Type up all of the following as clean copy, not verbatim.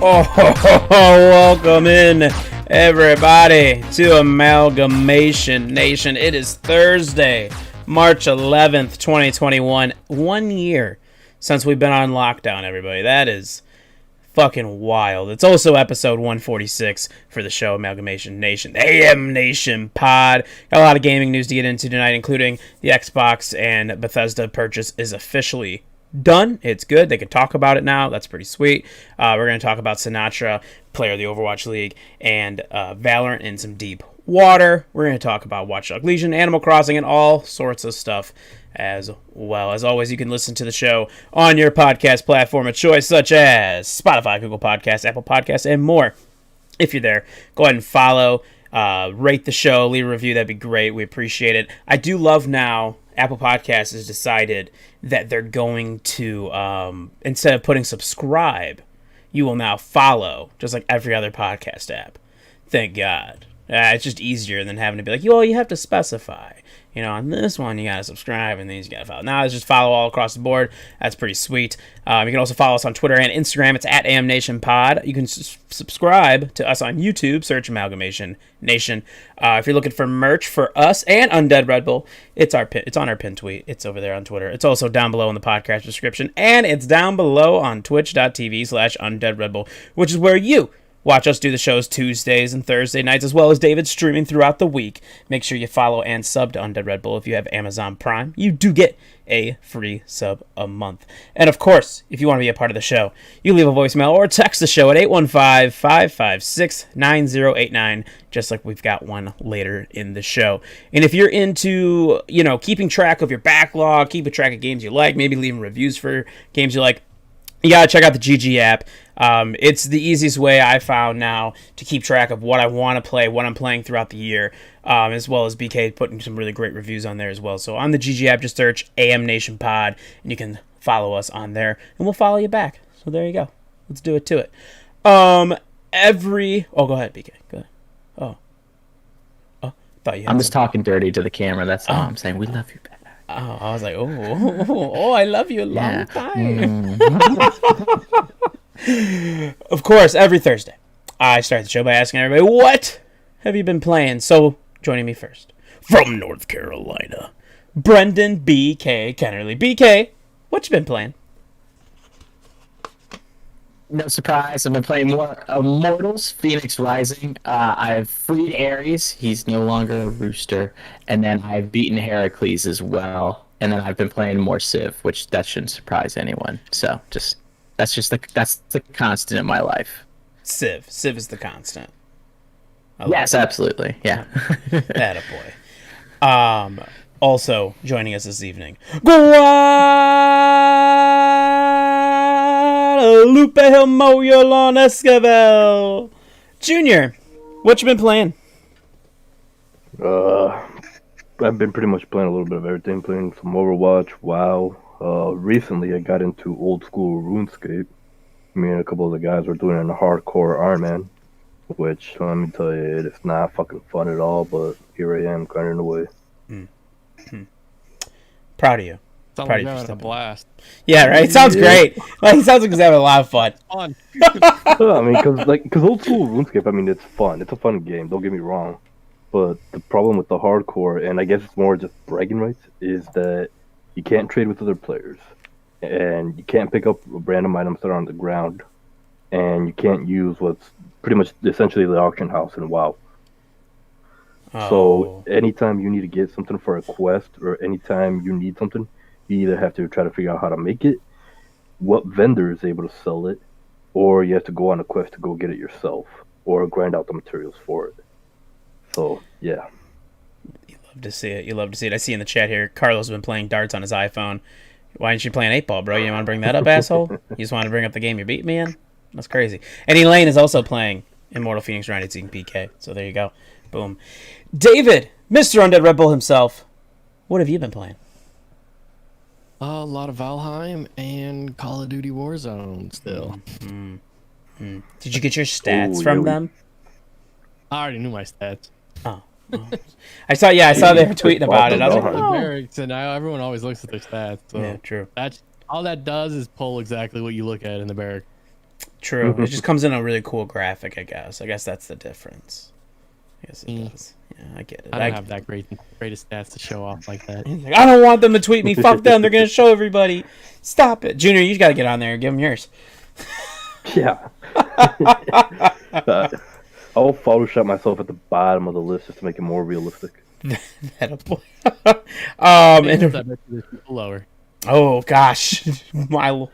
Oh, welcome in, everybody, to Amalgamation Nation. It is Thursday, March 11th, 2021. 1 year since we've been on lockdown, everybody. That is fucking wild. It's also episode 146 for the show Amalgamation Nation, the AM Nation pod. Got a lot of gaming news to get into tonight, including the Xbox and Bethesda purchase is officially done. It's good. They can talk about it now. That's pretty sweet. We're going to talk about Sinatra, player of the Overwatch League, and Valorant in some deep water. We're going to talk about Watch Dogs Legion, Animal Crossing, and all sorts of stuff as well. As always, you can listen to the show on your podcast platform of choice, such as Spotify, Google Podcasts, Apple Podcasts, and more. If you're there, go ahead and follow, rate the show, leave a review. That'd be great. We appreciate it. I do love now Apple Podcasts has decided that they're going to, instead of putting subscribe, you will now follow, just like every other podcast app. Thank God. It's just easier than having to be like, well, you have to specify. You know, on this one, you got to subscribe, and these you got to follow. Now, it's just follow all across the board. That's pretty sweet. You can also follow us on Twitter and Instagram. It's at AmNationPod. You can subscribe to us on YouTube. Search Amalgamation Nation. If you're looking for merch for us and Undead Red Bull, it's on our pin tweet. It's over there on Twitter. It's also down below in the podcast description, and it's down below on twitch.tv/UndeadRedBull, which is where you watch us do the shows Tuesdays and Thursday nights, as well as David streaming throughout the week. Make sure you follow and sub to Undead Red Bull if you have Amazon Prime. You do get a free sub a month. And of course, if you want to be a part of the show, you leave a voicemail or text the show at 815-556-9089, just like we've got one later in the show. And if you're into, keeping track of your backlog, keeping track of games you like, maybe leaving reviews for games you like, you gotta check out the GG app. It's the easiest way I found now to keep track of what I want to play, what I'm playing throughout the year, as well as BK putting some really great reviews on there as well. So on the GG app, just search AM Nation Pod, and you can follow us on there, and we'll follow you back. So there you go. Let's do it to it. Go ahead, BK. Go ahead. Thought you had I'm just talking dirty to the camera. That's all I'm saying. We love you, baby. Oh, I was like, I love you a long time. Of course, every Thursday, I start the show by asking everybody, what have you been playing? So, joining me first, from North Carolina, Brendan BK Kennerly. BK, what you been playing? No surprise, I've been playing more Immortals, Phoenix Rising. I've freed Ares, he's no longer a rooster, and then I've beaten Heracles as well. And then I've been playing more Civ, which that shouldn't surprise anyone. So that's the constant in my life. Civ is the constant. Yes, absolutely. Yeah. Attaboy. Also joining us this evening, Lupe Moyolon Esquivel Jr. What you been playing? I've been pretty much playing a little bit of everything, playing some Overwatch, WoW. Recently I got into old school RuneScape. Me and a couple of the guys were doing it in a hardcore Iron Man, which, let me tell you, it's not fucking fun at all, but here I am, kind of in the way. Proud of you. Sounds like you're having a blast. Yeah, right? Sounds great. Like, it sounds like he's having a lot of fun. Fun. I mean, because old school RuneScape, I mean, it's fun. It's a fun game, don't get me wrong. But the problem with the hardcore, and I guess it's more just bragging rights, is that you can't trade with other players. And you can't pick up random items that are on the ground. And you can't use what's pretty much essentially the auction house in WoW. Oh. So anytime you need to get something for a quest, or anytime you need something, you either have to try to figure out how to make it, what vendor is able to sell it, or you have to go on a quest to go get it yourself, or grind out the materials for it. So, yeah. You love to see it. I see in the chat here, Carlos has been playing darts on his iPhone. Why aren't you playing 8-ball, bro? You want to bring that up, asshole? You just want to bring up the game you beat me in? That's crazy. And Elaine is also playing Immortal Phoenix Rising PK. So there you go. Boom. David, Mr. Undead Red Bull himself, what have you been playing? A lot of Valheim and Call of Duty Warzone still. Did you get your stats from them? I already knew my stats. Oh. I saw they were tweeting about it. I was like, The barracks, and now everyone always looks at their stats. So yeah, true. all that does is pull exactly what you look at in the barrack. True. It just comes in a really cool graphic, I guess. I guess that's the difference. I guess it does. Yeah, I get it. I don't have that greatest stats to show off like that. He's like, I don't want them to tweet me. Fuck them. They're going to show everybody. Stop it. Junior, you got to get on there and give them yours. Yeah. I'll Photoshop myself at the bottom of the list just to make it more realistic. Lower. Oh gosh, my lord!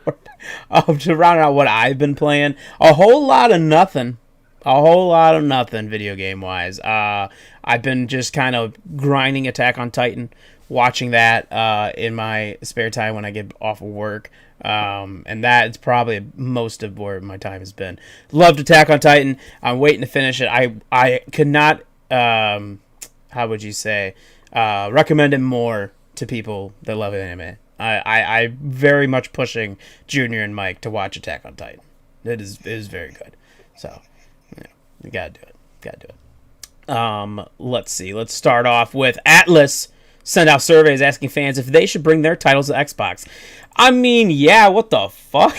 To round out what I've been playing, a whole lot of nothing, video game wise. I've been just kind of grinding Attack on Titan, watching that in my spare time when I get off of work. And that's probably most of where my time has been. Loved Attack on Titan. I'm waiting to finish it. I could not, how would you say, recommend it more to people that love anime. I very much pushing Junior and Mike to watch Attack on Titan. It is very good. So, yeah, you gotta do it. Let's see. Let's start off with Atlas. Send out surveys asking fans if they should bring their titles to Xbox. I mean, yeah, what the fuck?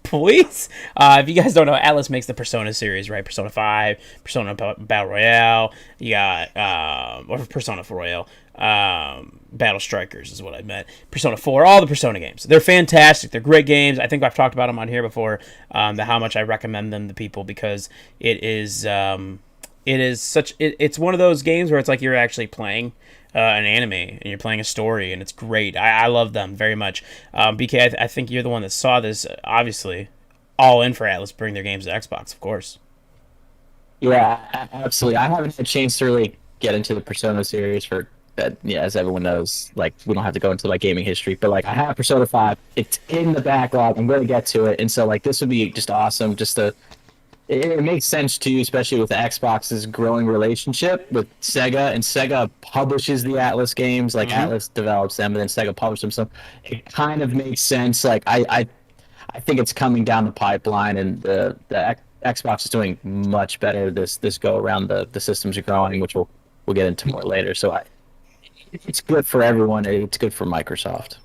Please? If you guys don't know, Atlas makes the Persona series, right? Persona 5, Persona Battle Royale, you got, or Persona 4 Royale, Battle Strikers is what I meant. Persona 4, all the Persona games. They're fantastic. They're great games. I think I've talked about them on here before, how much I recommend them to people because it's one of those games where it's like you're actually playing an anime and you're playing a story and it's great. I love them very much. BK, I think you're the one that saw this. Obviously, all in for Atlas bring their games to Xbox, of course. Yeah, absolutely. I haven't had a chance to really get into the Persona series for that. Yeah, as everyone knows, like we don't have to go into like gaming history, but like I have Persona 5. It's in the backlog. I'm going to get to it, and so like this would be just awesome. It makes sense too, especially with the Xbox's growing relationship with Sega, and Sega publishes the Atlas games. Like Atlas develops them, and then Sega publishes them. So it kind of makes sense. Like I think it's coming down the pipeline, and the Xbox is doing much better this go around. The systems are growing, which we'll get into more later. So it's good for everyone. It's good for Microsoft.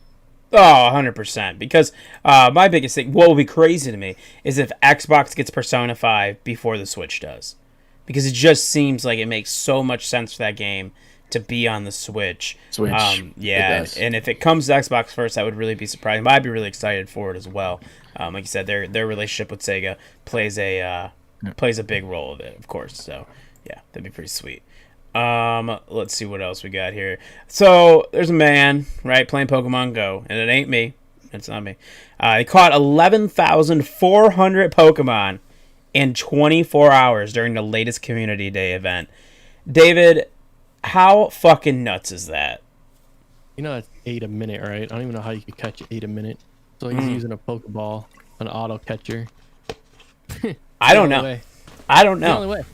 Oh, 100%. Because my biggest thing, what would be crazy to me, is if Xbox gets Persona 5 before the Switch does. Because it just seems like it makes so much sense for that game to be on the Switch. Yeah, and if it comes to Xbox first, that would really be surprising. But I'd be really excited for it as well. Like you said, their relationship with Sega plays a big role of it, of course. So, yeah, that'd be pretty sweet. Let's see what else we got here. So there's a man, right, playing Pokemon Go, and it ain't me. It's not me. He caught 11,400 Pokemon in 24 hours during the latest Community Day event. David, how fucking nuts is that? You know that's 8 a minute, right? I don't even know how you could catch 8 a minute. So he's using a Pokeball, an auto catcher. I don't know. I don't know. The only way.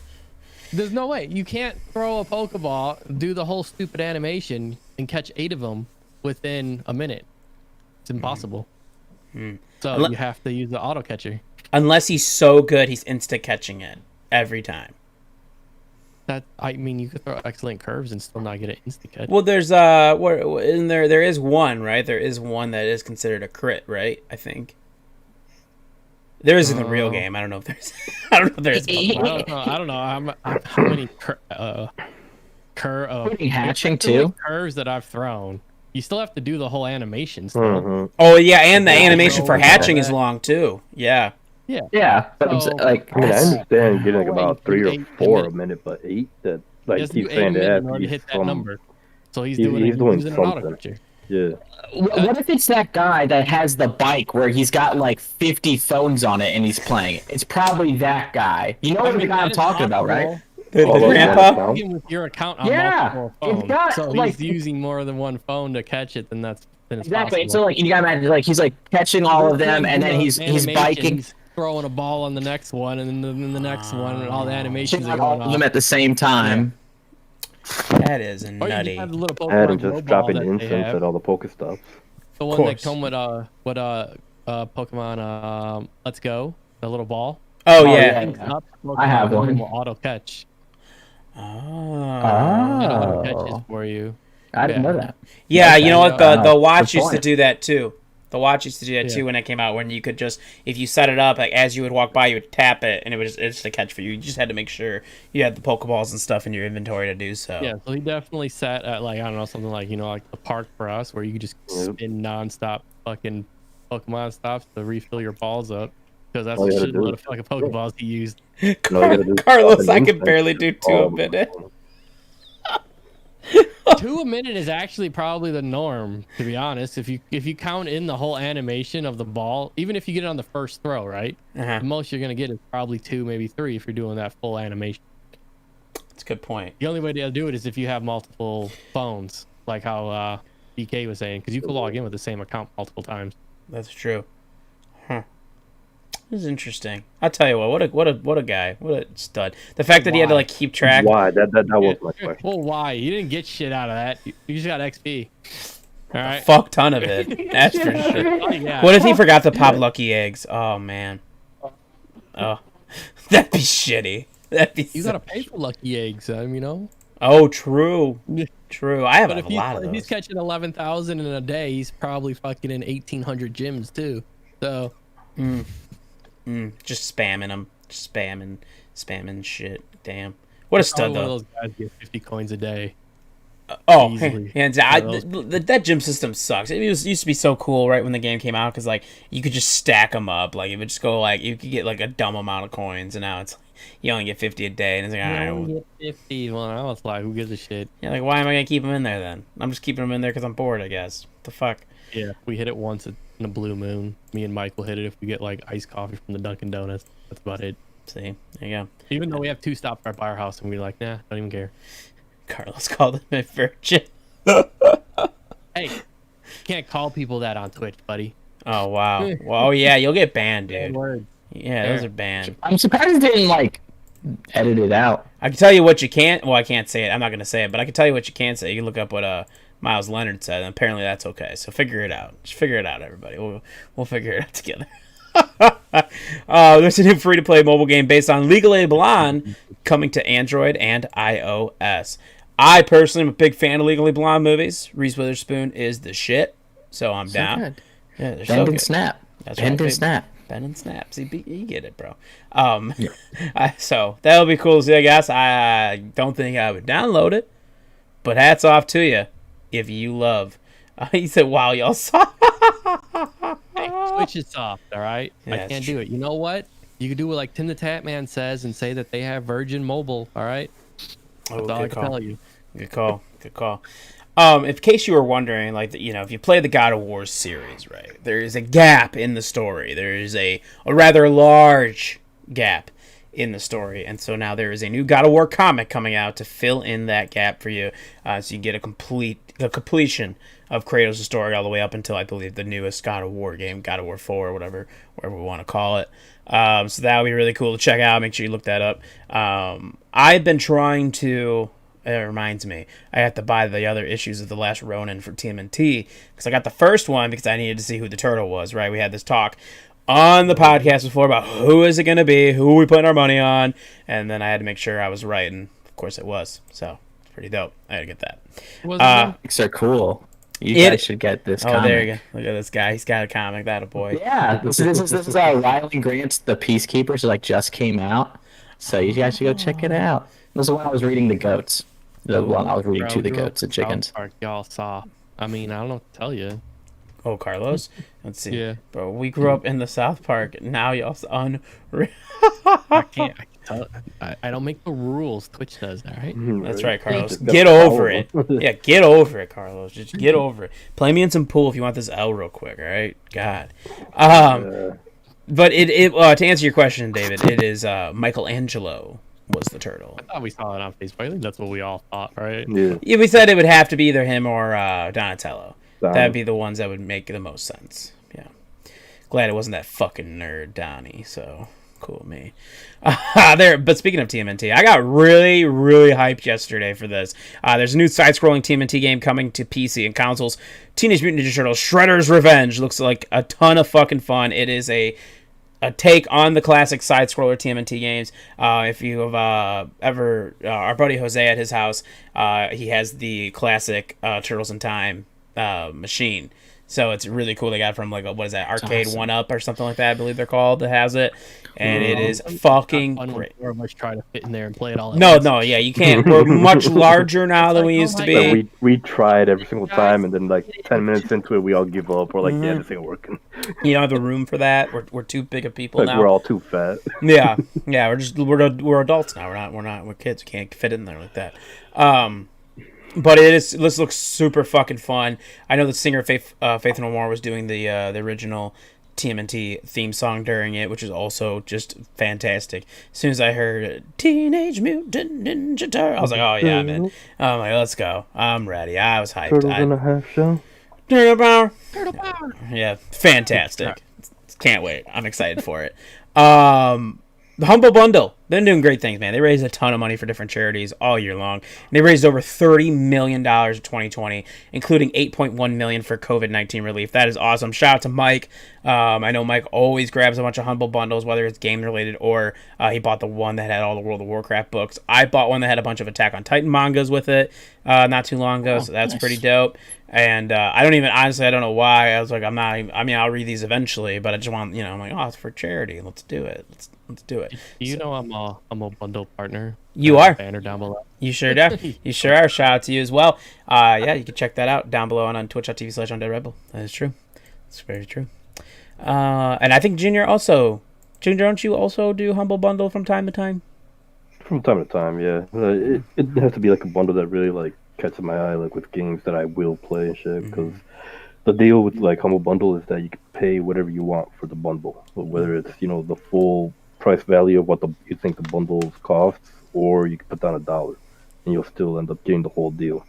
There's no way. You can't throw a Pokeball, do the whole stupid animation, and catch 8 of them within a minute. It's impossible. So you have to use the auto catcher. Unless he's so good, he's insta catching it every time. I mean, you could throw excellent curves and still not get an insta catch. Well, there's there is one, right? There is one that is considered a crit, right? I think. There is in the real game. I don't know if there's. I don't know if there's. I don't know how many hatching too. Curves that I've thrown. You still have to do the whole animation still. Oh yeah, and the animation for hatching is long too. Yeah. Yeah, but I mean, I understand getting about 3 or 4 a minute, but 8 that like he's saying that to hit that number. So he's doing an auto something. catcher. Yeah. What if it's that guy that has the bike where he's got like 50 phones on it and he's playing it? It's probably that guy. You know what the guy I'm talking about, right? The grandpa? With your account on multiple phones. So he's using more than one phone to catch it, then it's exactly. possible. So like you gotta imagine like he's like catching all of them and then he's biking. He's throwing a ball on the next one and then the next one and all the animations are all going of them at the same time. That is nutty. Adam just dropping incense at all the Pokestops. The one that come with Pokemon Let's Go, the little ball. Oh yeah. I have one. Will auto catch. Oh. Auto catches for you. I didn't know that. Yeah, you know what? The watch used to do that too. The watch used to do that too when it came out, when you could just, if you set it up, like as you would walk by, you would tap it, and it's just a catch for you. You just had to make sure you had the Pokeballs and stuff in your inventory to do so. Yeah, so he definitely set at like, I don't know, something like, like the park for us, where you could just spin nonstop fucking Pokemon stops to refill your balls up, because that's a shitload of fucking Pokeballs he used. Carlos, I can barely do 2 a minute. 2 a minute is actually probably the norm, to be honest. If you count in the whole animation of the ball, even if you get it on the first throw, right? The most you're gonna get is probably 2, maybe 3, if you're doing that full animation. That's a good point. The only way to do it is if you have multiple phones, like how BK was saying, because you can log in with the same account multiple times. That's true. Huh. This is interesting. I'll tell you what a guy. What a stud. The fact that he had to like keep track. Why? That was my question. Well, why? You didn't get shit out of that. You just got XP. All right. A fuck ton of it. That's for sure. Oh, yeah. What if he forgot to pop lucky eggs? Oh man. Oh, that'd be shitty. That'd be. You gotta pay for lucky eggs, Oh, true. True. I have a lot of those. If he's catching 11,000 in a day, he's probably fucking in 1,800 gyms too. So. Just spamming them. Just spamming shit. Damn. What a stud, though. One of those guys get 50 coins a day. And that gym system sucks. It used to be so cool right when the game came out, because like you could just stack them up. Like it would just go like you could get like a dumb amount of coins, and now it's like, you only get 50 a day, and it's like, I only get 50. Well, I was like, who gives a shit? Yeah, like why am I gonna keep them in there then? I'm just keeping them in there because I'm bored, I guess. What the fuck? Yeah, we hit it once in a blue moon. Me and Mike will hit it if we get like iced coffee from the Dunkin' Donuts. That's about it. See, there you go. Even though we have 2 stops right by our house, and we're like, nah, don't even care. Carlos called him a virgin. Hey, you can't call people that on Twitch, buddy. Oh wow. Well, yeah, you'll get banned, dude. Word. Yeah, those are banned. I'm surprised it didn't like edit it out. I can tell you what you can't. Well, I can't say it. I'm not gonna say it, but I can tell you what you can say. You can look up what Miles Leonard said, and apparently that's okay. So figure it out. Just figure it out, everybody. We'll figure it out together. There's a new free-to-play mobile game based on Legally Blonde coming to Android and iOS. I personally am a big fan of Legally Blonde movies. Reese Witherspoon is the shit, so I'm down. Good. Yeah, they're Bend and snap. That's Bend right, and snap. Bend and snap. See, you get it, bro. So that'll be cool to see, I guess. I don't think I would download it, but hats off to you if you love. He said, wow, y'all saw. Hey, Twitch is soft, all right? Yeah, I can't do it. You know what? You can do what like Tim the Tap Man says and say that they have Virgin Mobile, all right? That's all I can tell you. Good call. In case you were wondering, like, if you play the God of War series, right, there is a gap in the story. There is a rather large gap in the story, and so now there is a new God of War comic coming out to fill in that gap for you, so you get a completion of Kratos' story all the way up until, I believe, the newest God of War game, God of War 4 or whatever we want to call it. So that would be really cool to check out. Make sure you look that up. I've been trying to. It reminds me, I have to buy the other issues of The Last Ronin for TMNT, because I got the first one because I needed to see who the turtle was, right? We had this talk on the podcast before about who is it going to be, who are we putting our money on, and then I had to make sure I was right, and of course it was. So, it's pretty dope. I had to get that. Comics are cool. You guys should get this comic. Oh, there you go. Look at this guy. He's got a comic. That a boy. Yeah, this is Riley Grant's The Peacekeepers, like just came out. So you guys should go check it out. This is when I was reading The Goats. The one I was reading to the goats and chickens. Y'all saw. I mean, I don't know what to tell you. Oh, Carlos? Let's see. Yeah. Bro, we grew up in the South Park. Now y'all unreal. I can't tell. I don't make the rules. Twitch does, all right? That's right, Carlos. Get over it. Yeah, get over it, Carlos. Just get over it. Play me in some pool if you want this L real quick, all right? God. But to answer your question, David, it is Michelangelo was the turtle. I thought we saw it on Facebook. I think that's what we all thought, right? Yeah, we said it would have to be either him or Donatello. That'd be the ones that would make the most sense. Yeah. Glad it wasn't that fucking nerd Donnie, so cool me. But speaking of TMNT, I got really, really hyped yesterday for this. There's a new side-scrolling TMNT game coming to PC and consoles. Teenage Mutant Ninja Turtles Shredder's Revenge looks like a ton of fucking fun. It is a take on the classic side-scroller TMNT games. If you have ever... our buddy Jose at his house, he has the classic Turtles in Time machine. So it's really cool. They got it from like what is that, Arcade One Up or something like that, I believe they're called, that has it, and it is fucking great. Four of us try to fit in there and play it all. At No, once. no, yeah, you can't. We're much larger now than we used to be. We tried every single time, and then like 10 minutes into it, we all give up. We're like, yeah, this ain't working. You don't have the room for that. We're too big of people Like now. we're all too fat. Yeah, we're adults now. We're kids. We can't fit in there like that. But this looks super fucking fun. I know the singer Faith No More was doing the original TMNT theme song during it, which is also just fantastic. As soon as I heard Teenage Mutant Ninja Turtles, I was like, oh yeah, man. I'm like, let's go. I'm ready. I was hyped. Turtles in a half shell. Turtle Power. Yeah, fantastic. Can't wait. I'm excited for it. The Humble Bundle, they're doing great things, man. They raised a ton of money for different charities all year long. And they raised over $30 million in 2020, including $8.1 million for COVID-19 relief. That is awesome. Shout out to Mike. I know Mike always grabs a bunch of Humble Bundles, whether it's game-related or he bought the one that had all the World of Warcraft books. I bought one that had a bunch of Attack on Titan mangas with it not too long ago, so that's pretty dope. And I don't know why. I was like, I'll read these eventually, but I just want, I'm like, oh, it's for charity. Let's do it. Let's do it. You know I'm a bundle partner. You are. Banner down below. You sure do. You sure are. Shout out to you as well. Yeah, you can check that out down below on twitch.tv/UndeadRedBull. That is true. It's very true. And I think Junior, don't you also do Humble Bundle from time to time? From time to time, yeah. It has to be like a bundle that really like catches my eye, like with games that I will play and shit. Because the deal with like Humble Bundle is that you can pay whatever you want for the bundle, whether it's the full price value of what you think the bundles costs, or you can put down $1 and you'll still end up getting the whole deal.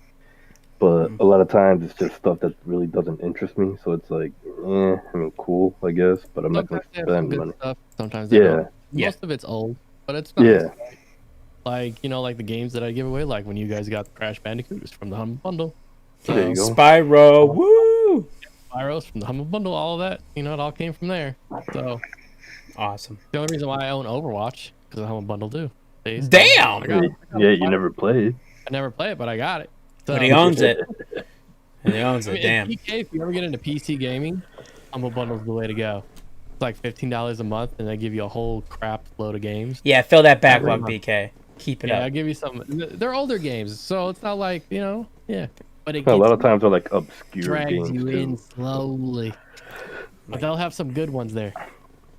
But a lot of times it's just stuff that really doesn't interest me, so it's like, cool, I guess, but I'm not going to spend money. Stuff. Sometimes they don't. Most of it's old, but it's nice. Yeah. Like, like the games that I give away, like when you guys got Crash Bandicoot from the Humble Bundle. So, there you go. Spyro, woo! Spyro's from the Humble Bundle, all of that, it all came from there. So awesome. The only reason why I own Overwatch because the Humble Bundle do. Damn! You never played. I never play it, but I got it. So, but he owns it. And he owns it. Damn. PK, if you ever get into PC gaming, Humble Bundle's the way to go. It's like $15 a month, and they give you a whole crap load of games. Yeah, fill that backlog, BK. Keep it up. Yeah, I'll give you some. They're older games, so it's not like, yeah. But a lot of times they're like obscure drags games. You too. in slowly. But they'll have some good ones there.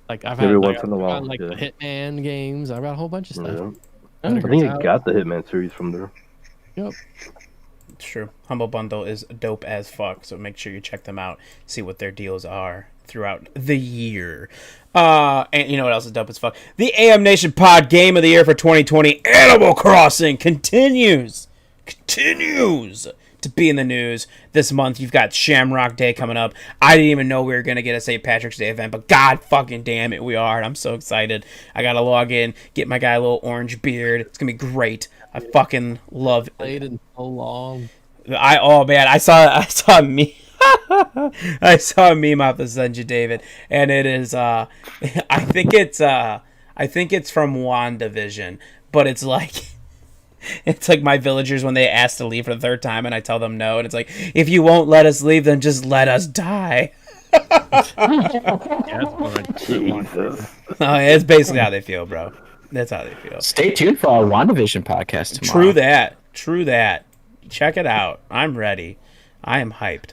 Like I've Every had once in a while, the Hitman games. I've got a whole bunch of stuff. Yeah. I think you got the Hitman series from there. Yep. It's true. Humble Bundle is dope as fuck, so make sure you check them out, see what their deals are throughout the year. And you know what else is dope as fuck? The AM Nation Pod Game of the Year for 2020, Animal Crossing, continues to be in the news this month. You've got Shamrock Day coming up. I didn't even know we were going to get a St. Patrick's Day event, but god fucking damn it, we are. And I'm so excited. I got to log in, get my guy a little orange beard. It's going to be great. I fucking love it. Played in so long. I saw me. I saw a meme off the Senja David, and it is I think it's from WandaVision, but it's like my villagers when they ask to leave for the third time and I tell them no, and it's like, if you won't let us leave, then just let us die. Jesus. It's basically how they feel, bro. That's how they feel. Stay tuned for our WandaVision podcast tomorrow. True that. Check it out. I'm ready. I am hyped.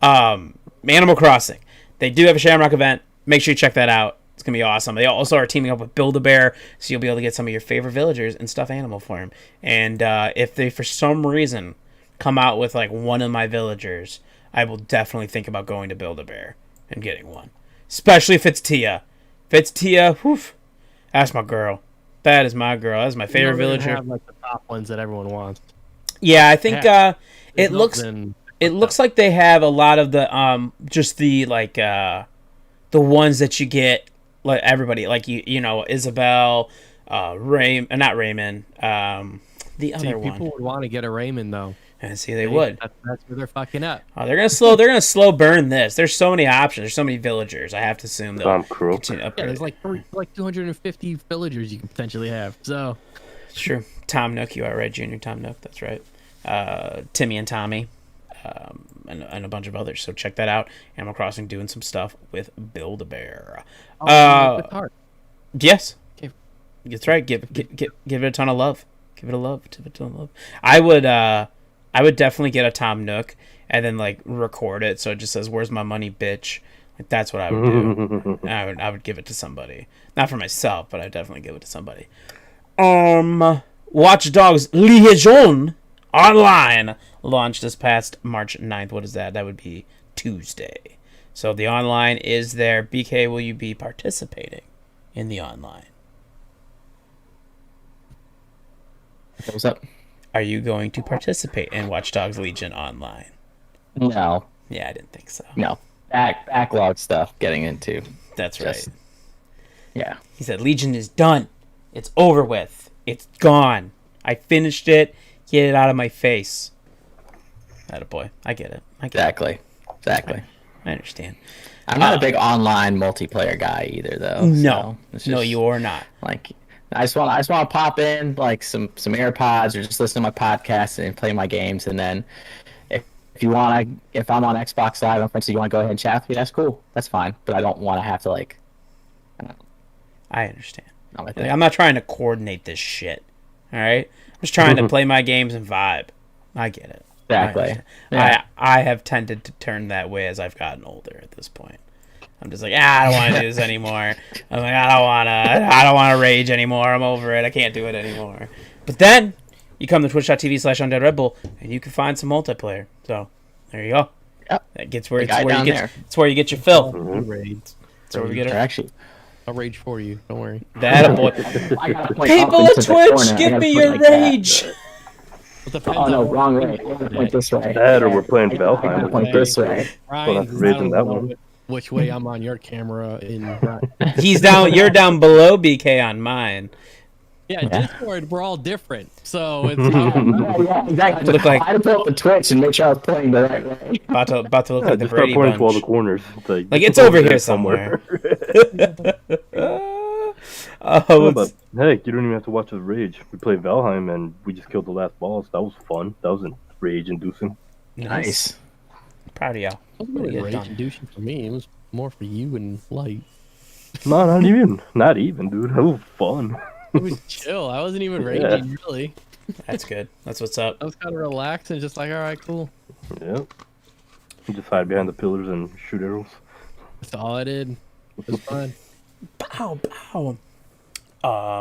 Animal Crossing. They do have a Shamrock event. Make sure you check that out. It's going to be awesome. They also are teaming up with Build-A-Bear, so you'll be able to get some of your favorite villagers and stuff animal form. And if they, for some reason, come out with like one of my villagers, I will definitely think about going to Build-A-Bear and getting one. Especially if it's Tia. If it's Tia, whew, that's my girl. That is my girl. That's my favorite villager. Have like the top ones that everyone wants. Yeah, I think it looks like they have a lot of the just the like the ones that you get like everybody, like you know, Isabel, not Raymond, the other one. People would want to get a Raymond though. And see, they would. That's where they're fucking up. Oh, they're gonna slow burn this. There's so many options. There's so many villagers. I have to assume they'll continue to upgrade. Yeah, there's like 250 villagers you can potentially have. So it's true. Tom Nook, you are right, Junior. Tom Nook, that's right. Timmy and Tommy. and a bunch of others. So check that out. Animal Crossing doing some stuff with Build-A-Bear. The card. Yes, Okay. that's right. Give it a ton of love. Give it a ton of love. I would definitely get a Tom Nook and then like record it so it just says "Where's my money, bitch." Like that's what I would do. I would give it to somebody, not for myself, but I'd definitely give it to somebody. Watch Dogs Legion Online launched this past March 9th. What is that? That would be Tuesday. So the online is there. BK, will you be participating in the online? What's up? Are you going to participate in Watch Dogs Legion Online? No. Yeah, I didn't think so. No. Backlog stuff getting into. That's right. Just- Yeah. He said, Legion is done. It's over with. It's gone. I finished it. Get it out of my face. Attaboy. I get it. Exactly. I understand. I'm not a big online multiplayer guy either, though. No. So it's No, just, you are not. Like, I just want to pop in like some AirPods or just listen to my podcast and play my games, and then if I'm on Xbox Live and for instance you want to go ahead and chat with me, that's cool. That's fine. But I don't want to have to like. I understand. Not my Like, thing. I'm not trying to coordinate this shit. All right? I'm just trying to play my games and vibe. I get it. Exactly. I have tended to turn that way as I've gotten older at this point. I'm just like, I don't want to do this anymore. I'm like, I don't want to rage anymore. I'm over it. I can't do it anymore. But then you come to twitch.tv/UndeadRedBull and you can find some multiplayer. So there you go. Yep. That gets where The guy down there. it's where you get your fill. Raids. That's where we get Or it. actually, I'll rage for you. Don't worry. That boy. I gotta point People up at into the Twitch, corner. I give gotta me point your like that. rage. It depends Oh no, on wrong what way. you're I gotta doing. point this way. That or we're playing I gotta Valheim. point this way. Ryan, not I raising don't that know one. which way I'm on your camera in. He's down. You're down below BK on mine. Yeah, Discord, we're all different. So it's Yeah, exactly. Look like- I had to pull up the Twitch and make sure I was playing the right way. About to look Yeah, like the just start Brady pointing to all the Bunch. corners. Like, it's over here somewhere. No, but heck, you don't even have to watch the rage. We played Valheim and we just killed the last boss. That was fun. That was rage inducing. Nice. Proud of y'all. It wasn't really Get rage done. inducing for me. It was more for you and Light. No, not even, dude. That was fun. It was chill. I wasn't even Yeah. raging really. That's good. That's what's up. I was kind of relaxed and just like, all right, cool. Yeah. You just hide behind the pillars and shoot arrows. That's all I did. It was fun. Pow, pow.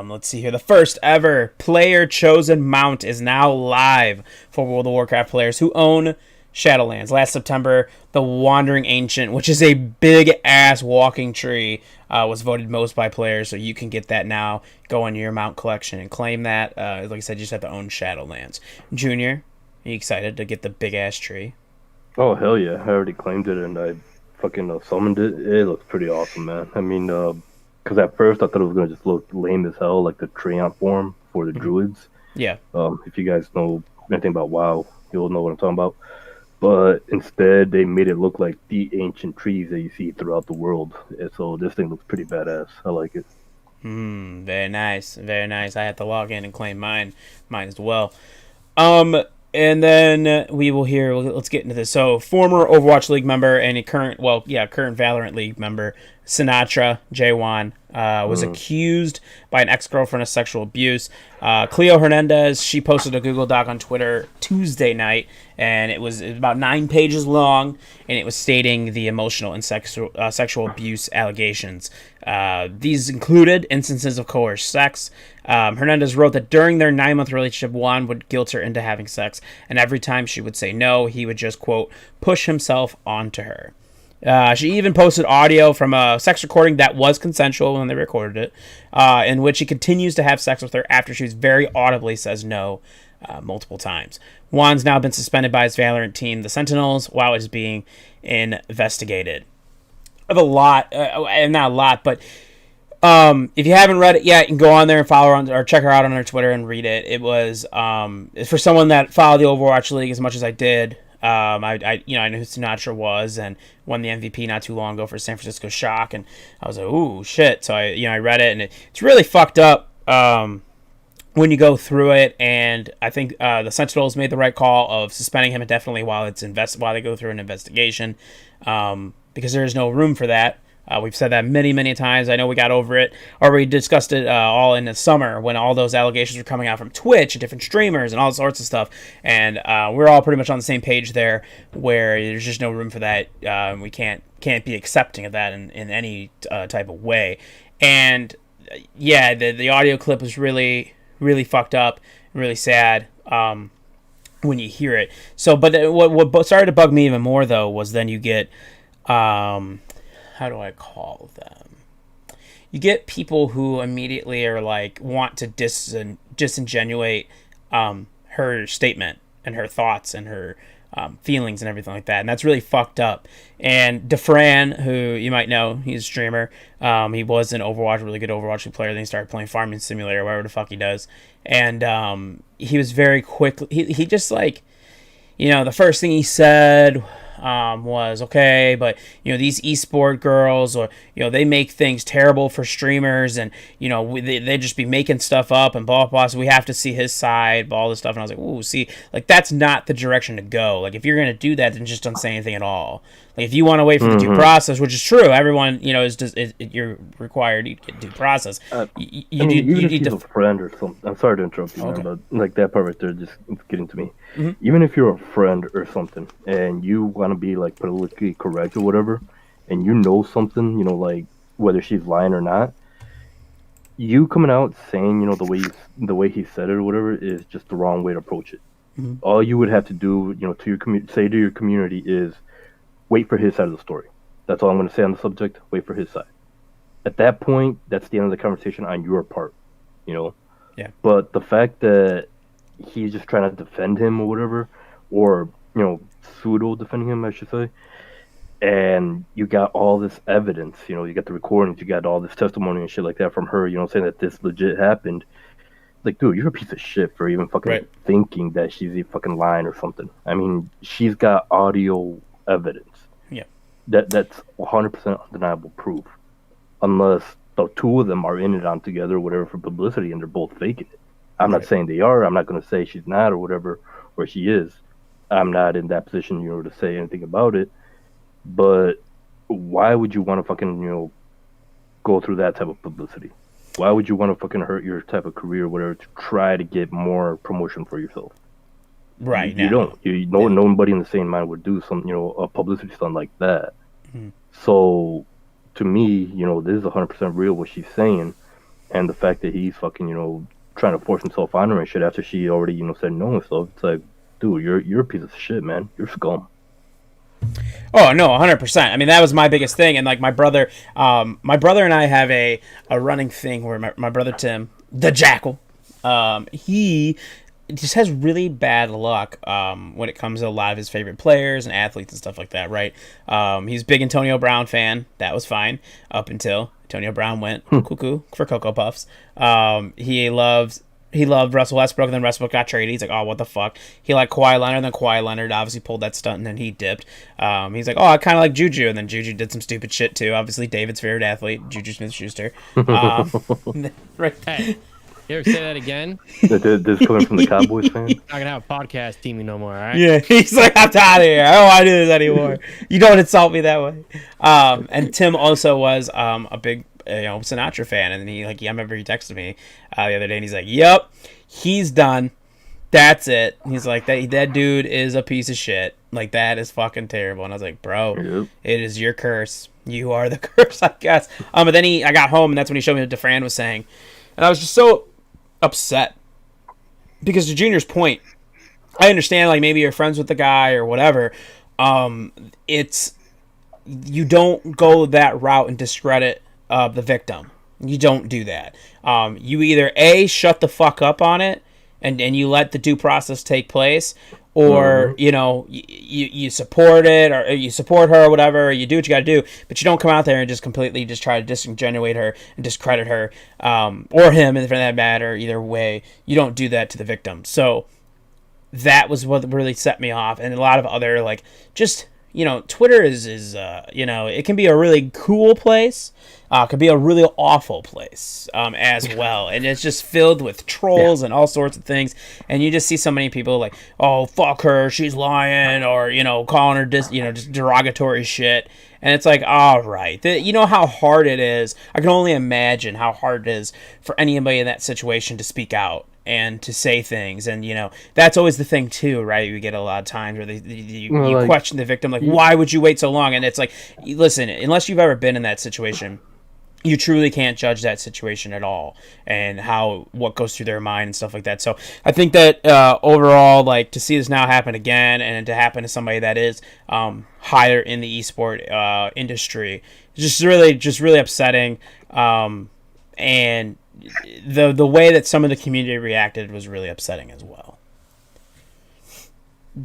Let's see here. The first ever player chosen mount is now live for World of Warcraft players who own Shadowlands. Last September, the Wandering Ancient, which is a big ass walking tree, was voted most by players. So you can get that now. Go into your mount collection and claim that. Like I said, you just have to own Shadowlands. Junior, are you excited to get the big ass tree? Oh, hell yeah. I already claimed it and I fucking summoned it. It looks pretty awesome, man. I mean, because at first I thought it was going to just look lame as hell, like the Treant form for the druids. Yeah. If you guys know anything about WoW, you'll know what I'm talking about. But instead, they made it look like the ancient trees that you see throughout the world. And so this thing looks pretty badass. I like it. Very nice. Very nice. I have to log in and claim mine as well. And then we will hear. Let's get into this. So, former Overwatch League member and a current Valorant League member, Sinatra J1, was accused by an ex-girlfriend of sexual abuse. Cleo Hernandez, she posted a Google Doc on Twitter Tuesday night, and it was about 9 pages long, and it was stating the emotional and sexual abuse allegations. These included instances of coerced sex. Hernandez wrote that during their 9-month relationship, Juan would guilt her into having sex, and every time she would say no, he would just, quote, push himself onto her. She even posted audio from a sex recording that was consensual when they recorded it, in which he continues to have sex with her after she very audibly says no multiple times. Juan's now been suspended by his Valorant team, the Sentinels, while it is being investigated. I have a lot, and not a lot, but if you haven't read it yet, you can go on there and follow her on, or check her out on her Twitter and read it. It was for someone that followed the Overwatch League as much as I did. I knew who Sinatra was and won the MVP not too long ago for San Francisco Shock, and I was like, ooh, shit. So I read it, and it's really fucked up. When when you go through it, and I think the Sentinels made the right call of suspending him indefinitely while they go through an investigation, because there is no room for that. We've said that many, many times. I know we got over it, or we discussed it all in the summer when all those allegations were coming out from Twitch and different streamers and all sorts of stuff. And we're all pretty much on the same page there, where there's just no room for that. We can't be accepting of that in any type of way. And yeah, the audio clip was really, really fucked up, really sad when you hear it. So, but what started to bug me even more though was then you get how do I call them? You get people who immediately are like want to disingenuate her statement and her thoughts and her feelings and everything like that, and that's really fucked up. And DeFran, who you might know, he's a streamer. He was an Overwatch, really good Overwatch player. Then he started playing Farming Simulator, whatever the fuck he does. And he was very quick. He just like, the first thing he said was okay, but these esport girls, or they make things terrible for streamers, and they just be making stuff up and blah blah blah. So we have to see his side, all this stuff. And I was like, ooh, see, like that's not the direction to go. Like if you're gonna do that, then just don't say anything at all. Like if you want to wait for the due process, which is true, everyone you're required to get due process. Even if he's a friend or something. I'm sorry to interrupt you, man, but like that part right there, just getting to me. Mm-hmm. Even if you're a friend or something, and you want to be like politically correct or whatever, and something, like whether she's lying or not, you coming out saying the way he said it or whatever is just the wrong way to approach it. Mm-hmm. All you would have to do, to your say to your community is wait for his side of the story. That's all I'm going to say on the subject. Wait for his side. At that point, that's the end of the conversation on your part. Yeah. But the fact that he's just trying to defend him or whatever, or pseudo defending him, I should say, and you got all this evidence, you got the recordings, you got all this testimony and shit like that from her, saying that this legit happened. Like, dude, you're a piece of shit for even fucking thinking that she's fucking lying or something. I mean, she's got audio evidence. Yeah. That's 100% undeniable proof, unless the two of them are in it on together or whatever for publicity and they're both faking it. I'm not saying they are. I'm not going to say she's not or whatever, or she is. I'm not in that position, to say anything about it. But why would you want to fucking, go through that type of publicity? Why would you want to fucking hurt your type of career or whatever to try to get more promotion for yourself? Right. You don't. Nobody in the sane mind would do some, a publicity stunt like that. Mm-hmm. So, to me, this is 100% real what she's saying, and the fact that he's fucking, trying to force himself on her and shit after she already, said no and stuff. It's like, dude, you're a piece of shit, man. You're scum. Oh no, 100%. I mean, that was my biggest thing, and like my brother and I have a running thing where my brother Tim, the Jackal, he just has really bad luck when it comes to a lot of his favorite players and athletes and stuff like that, right? He's a big Antonio Brown fan. That was fine up until Antonio Brown went cuckoo for Cocoa Puffs. He loved Russell Westbrook, and then Westbrook got traded. He's like, oh, what the fuck? He liked Kawhi Leonard, and then Kawhi Leonard obviously pulled that stunt, and then he dipped. He's like, oh, I kind of like Juju, and then Juju did some stupid shit, too. Obviously, David's favorite athlete, Juju Smith-Schuster. Right. Hey, you ever say that again? This coming from the Cowboys fan? Not going to have a podcast teaming no more, all right? Yeah, he's like, I'm out of here. I don't want to do this anymore. You don't insult me that way. And Tim also was a big Sinatra fan, and then I remember he texted me the other day, and he's like, "Yep, he's done. That's it." He's like, "That dude is a piece of shit. Like that is fucking terrible." And I was like, "Bro, It is your curse. You are the curse, I guess." But then I got home, and that's when he showed me what DeFran was saying, and I was just so upset because to Junior's point, I understand like maybe you're friends with the guy or whatever. It's you don't go that route and discredit the victim. You don't do that. You either shut the fuck up on it and you let the due process take place, or you support it, or you support her or whatever, or you do what you got to do, but you don't come out there and just completely just try to disingenuate her and discredit her, or him for that matter. Either way, you don't do that to the victim. So that was what really set me off, and a lot of other just Twitter is it can be a really cool place, it can be a really awful place as well, and it's just filled with trolls and all sorts of things, and you just see so many people like, oh fuck her, she's lying, or calling her just derogatory shit, and it's like, all right, you know how hard it is. I can only imagine how hard it is for anybody in that situation to speak out and to say things, and that's always the thing too, right? You get a lot of times where you question the victim, like, why would you wait so long? And it's like, listen, unless you've ever been in that situation, you truly can't judge that situation at all, and what goes through their mind and stuff like that. So I think that overall, like, to see this now happen again, and to happen to somebody that is higher in the esport industry, just really upsetting. And the way that some of the community reacted was really upsetting as well.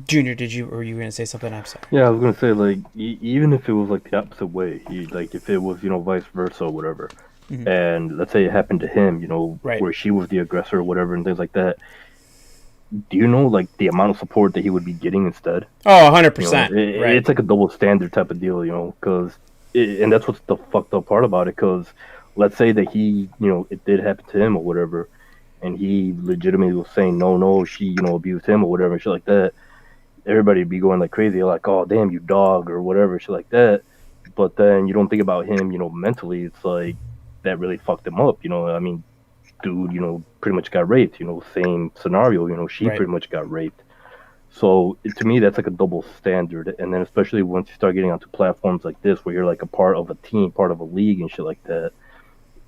Junior, were you going to say something? I'm sorry. Yeah, I was going to say, like, even if it was like the opposite way, if it was vice versa or whatever, and let's say it happened to him, right, where she was the aggressor or whatever and things like that. Do you know, like, the amount of support that he would be getting instead? Oh, 100%. Right. It's like a double standard type of deal, because, and that's what's the fucked up part about it, because let's say that he, it did happen to him or whatever, and he legitimately was saying, no, she, abused him or whatever, and shit like that. Everybody would be going like crazy, like, oh, damn, you dog, or whatever, shit like that. But then you don't think about him, mentally. It's like, that really fucked him up, I mean, dude, pretty much got raped, same scenario, she right, pretty much got raped. So to me, that's like a double standard. And then especially once you start getting onto platforms like this, where you're like a part of a team, part of a league and shit like that,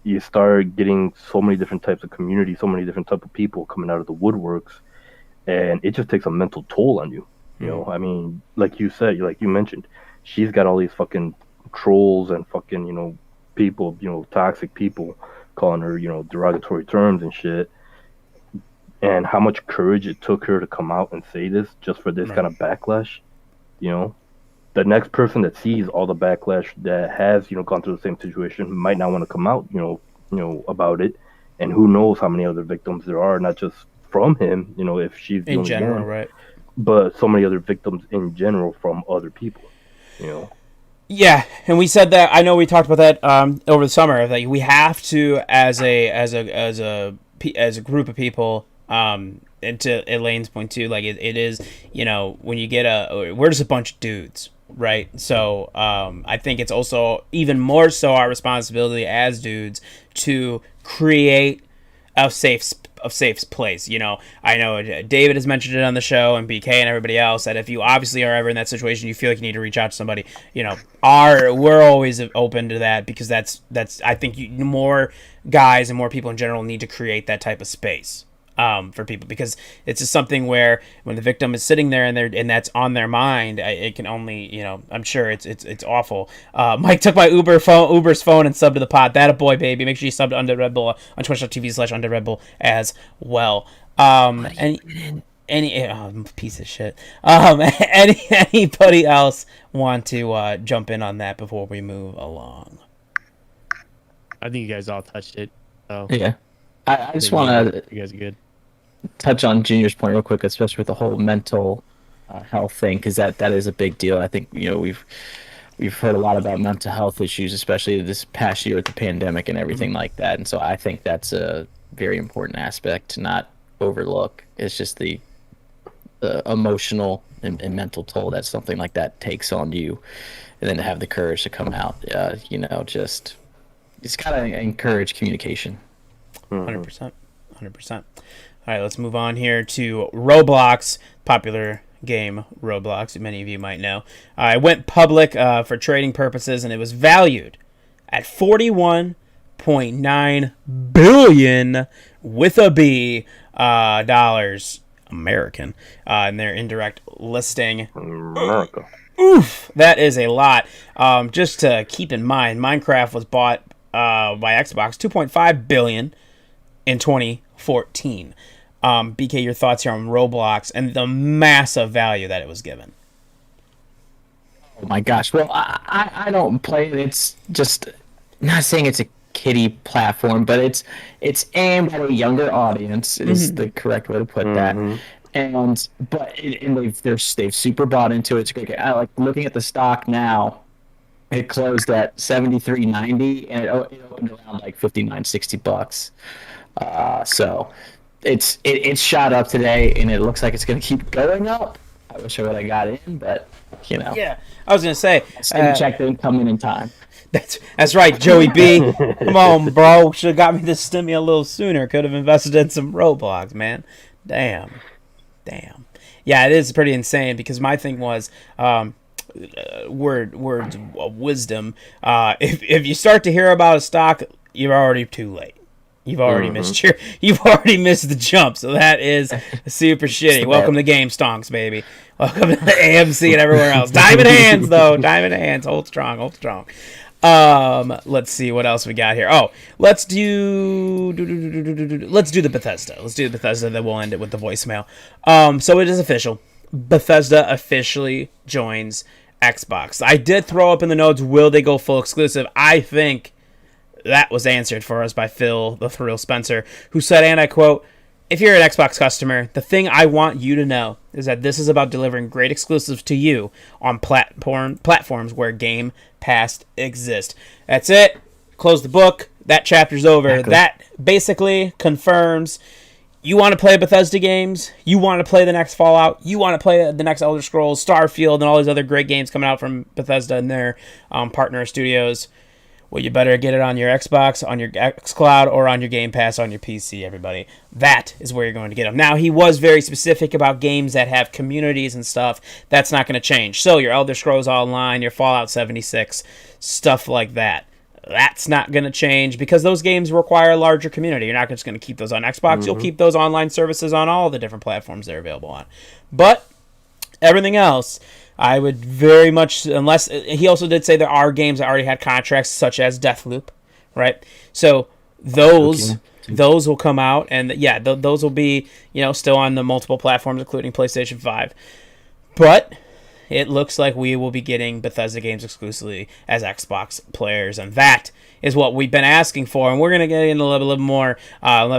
you start getting so many different types of communities, so many different type of people coming out of the woodworks, and it just takes a mental toll on you. I mean, like you said, like you mentioned, she's got all these fucking trolls and fucking, people, toxic people calling her, derogatory terms and shit. And how much courage it took her to come out and say this just for this kind of backlash. The next person that sees all the backlash that has, gone through the same situation might not want to come out, about it. And who knows how many other victims there are, not just from him, if she's the in only general, one, right? But so many other victims in general from other people, Yeah, and we said that. I know we talked about that over the summer. That we have to, as a group of people, and to Elaine's point too, like it is, when you get we're just a bunch of dudes, right? So I think it's also even more so our responsibility as dudes to create a safe place. I know David has mentioned it on the show, and BK and everybody else, that if you obviously are ever in that situation, you feel like you need to reach out to somebody, we're always open to that, because that's I think more guys and more people in general need to create that type of space for people, because it's just something where when the victim is sitting there and that's on their mind, it can only, I'm sure it's awful. Mike took my Uber's phone and subbed to the pod. That a boy, baby. Make sure you sub to Undead Red Bull on twitch.tv/Undead Red Bull as well. Any piece of shit. Anybody else want to jump in on that before we move along? I think you guys all touched it. So Yeah. I just want to you guys are good. touch on Junior's point real quick, especially with the whole mental health thing, because that is a big deal. I think we've heard a lot about mental health issues, especially this past year with the pandemic and everything like that. And so I think that's a very important aspect to not overlook. It's just the emotional and mental toll that something like that takes on you, and then to have the courage to come out, just gotta encourage communication. 100%. All right, let's move on here to Roblox, popular game Roblox, many of you might know. It went public for trading purposes, and it was valued at $41.9 billion with a B dollars American in their indirect listing. America. Oof, that is a lot. Just to keep in mind, Minecraft was bought by Xbox $2.5 billion in 2014. BK, your thoughts here on Roblox and the massive value that it was given? Oh my gosh! Well, I don't play it. It's just not saying it's a kiddie platform, but it's aimed at a younger audience. Is the correct way to put that. And they've super bought into it. It's great. I like looking at the stock now. It closed at 73.90, and it opened around like 59-60 bucks. So it's shot up today, and it looks like it's going to keep going up. I wish I would have got in, but Yeah, I was gonna say. check didn't come in time. That's right, Joey B. Come on, bro. Should have got me this stimmy a little sooner. Could have invested in some Roblox, man. Damn. Yeah, it is pretty insane because my thing was, words of wisdom. If you start to hear about a stock, you're already too late. You've already missed the jump. So that is super shitty. Welcome to Game Stonks, baby. Welcome to the AMC and everywhere else. Diamond hands, though. Diamond hands. Hold strong. Let's see what else we got here. Oh, let's do the Bethesda. Let's do the Bethesda, then we'll end it with the voicemail. So it is official. Bethesda officially joins Xbox. I did throw up in the notes, will they go full exclusive? I think that was answered for us by Phil the Thrill Spencer, who said, and I quote, "If you're an Xbox customer, the thing I want you to know is that this is about delivering great exclusives to you on platforms where Game Pass exists." That's it. Close the book. That chapter's over. Exactly. That basically confirms you want to play Bethesda games, you want to play the next Fallout, you want to play the next Elder Scrolls, Starfield, and all these other great games coming out from Bethesda and their partner studios. Well, you better get it on your Xbox, on your xCloud, or on your Game Pass on your PC, everybody. That is where you're going to get them. Now, he was very specific about games that have communities and stuff. That's not going to change. So, your Elder Scrolls Online, your Fallout 76, stuff like that. That's not going to change because those games require a larger community. You're not just going to keep those on Xbox. You'll keep those online services on all the different platforms they're available on. But everything else, I would very much, unless he also did say there are games that already had contracts, such as Deathloop, right? So those will come out, and yeah, those will be still on the multiple platforms, including PlayStation 5. But it looks like we will be getting Bethesda games exclusively as Xbox players, and that is what we've been asking for, and we're going to get into a little more.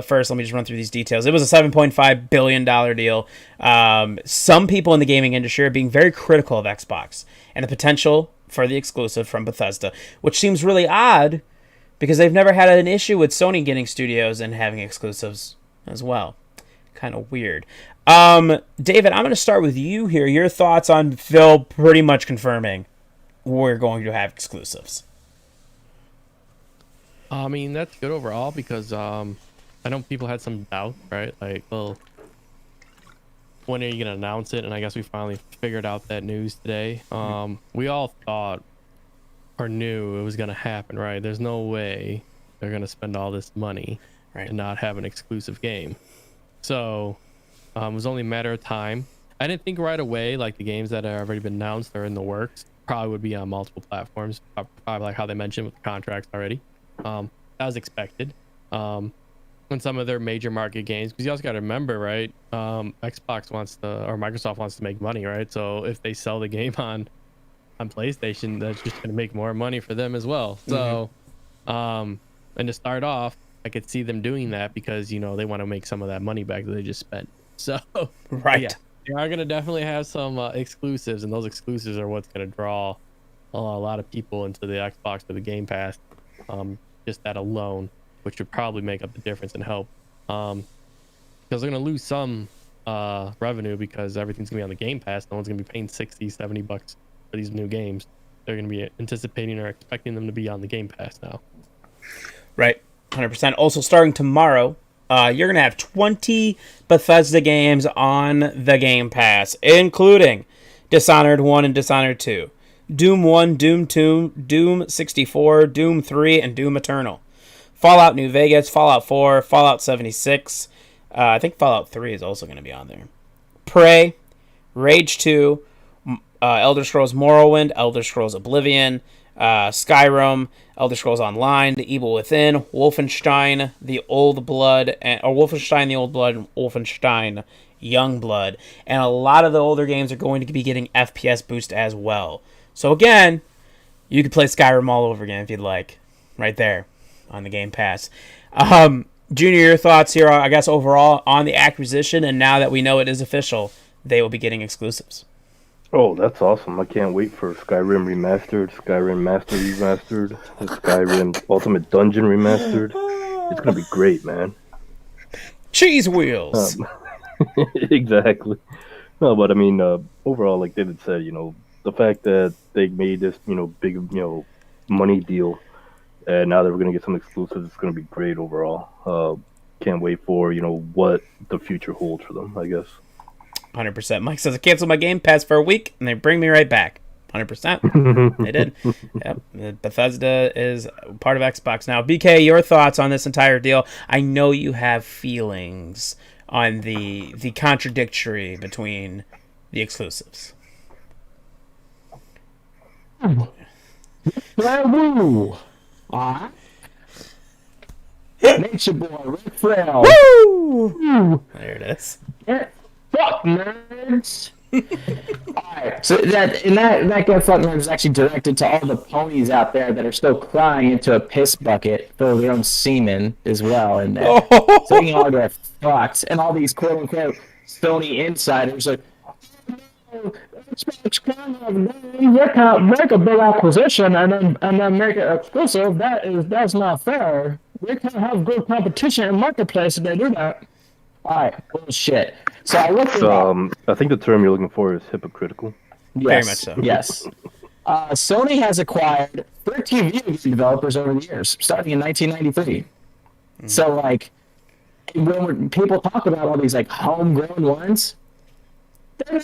First, let me just run through these details. It was a $7.5 billion deal. Some people in the gaming industry are being very critical of Xbox and the potential for the exclusive from Bethesda, which seems really odd because they've never had an issue with Sony getting studios and having exclusives as well. Kind of weird. David, I'm going to start with you here. Your thoughts on Phil pretty much confirming we're going to have exclusives. I mean, that's good overall because I know people had some doubt, right? Like, well, when are you going to announce it? And I guess we finally figured out that news today. We all thought or knew it was going to happen, right? There's no way they're going to spend all this money and not have an exclusive game. So it was only a matter of time. I didn't think right away, like the games that have already been announced or in the works probably would be on multiple platforms, probably like how they mentioned with the contracts already. That was expected. On some of their major market games, because you also got to remember, right? Xbox wants to, or Microsoft wants to make money, right? So if they sell the game on PlayStation, that's just going to make more money for them as well. So, and to start off, I could see them doing that because they want to make some of that money back that they just spent. So, yeah, they are going to definitely have some exclusives, and those exclusives are what's going to draw a lot of people into the Xbox or the Game Pass. Just that alone, which would probably make up the difference and help. Because they're going to lose some revenue because everything's going to be on the Game Pass. No one's going to be paying $60-$70 for these new games. They're going to be anticipating or expecting them to be on the Game Pass now. Right, 100%. Also, starting tomorrow, you're going to have 20 Bethesda games on the Game Pass, including Dishonored 1 and Dishonored 2. Doom 1, Doom 2, Doom 64, Doom 3, and Doom Eternal. Fallout New Vegas, Fallout 4, Fallout 76. I think Fallout 3 is also going to be on there. Prey, Rage 2, Elder Scrolls Morrowind, Elder Scrolls Oblivion, Skyrim, Elder Scrolls Online, The Evil Within, Wolfenstein, The Old Blood, and Wolfenstein Youngblood. And a lot of the older games are going to be getting FPS boost as well. So again, you could play Skyrim all over again if you'd like, right there on the Game Pass. Junior, your thoughts here, I guess, overall on the acquisition, and now that we know it is official, they will be getting exclusives. Oh, that's awesome. I can't wait for Skyrim Remastered, Skyrim Master Remastered, and Skyrim Ultimate Dungeon Remastered. It's going to be great, man. Cheese wheels! Exactly. No, but I mean, overall, like David said, the fact that they made this, big, money deal, and now that we're going to get some exclusives, it's going to be great overall. Can't wait for, what the future holds for them, I guess. 100%. Mike says, I canceled my Game Pass for a week, and they bring me right back. 100%. They did. Yep. Bethesda is part of Xbox now. BK, your thoughts on this entire deal? I know you have feelings on the contradictory between the exclusives. Woo! Nature Boy, Rick Frail. Woo! There it is. Fuck nerds. Alright, so that Get Fuck Nerds is actually directed to all the ponies out there that are still crying into a piss bucket full of their own semen as well, and so you can all get fucked. And all these quote unquote Sony insiders like, Xbox can't make a big acquisition and then make it exclusive. That's not fair. We can't have good competition in marketplace if they do that. Alright, bullshit. So I looked I think the term you're looking for is hypocritical. Yes, very much so. Yes. Sony has acquired 13 video game developers over the years, starting in 1993. So, like, when people talk about all these, like, homegrown ones, they're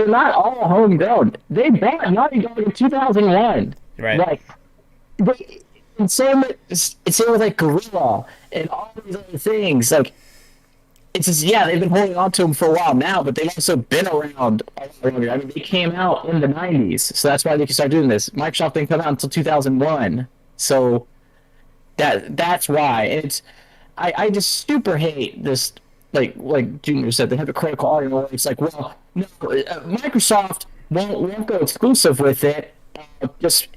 not all homegrown. They bought Naughty Dog in 2001. Right. Like, and same with, like, Gorilla and all these other things. Like, it's just, they've been holding on to them for a while now, but they've also been around all longer. I mean, they came out in the 90s, so that's why they can start doing this. Microsoft didn't come out until 2001, so that's why. And it's, I just super hate this, like Junior said, the hypocritical argument. It's like, well, no, Microsoft won't go exclusive with it. There's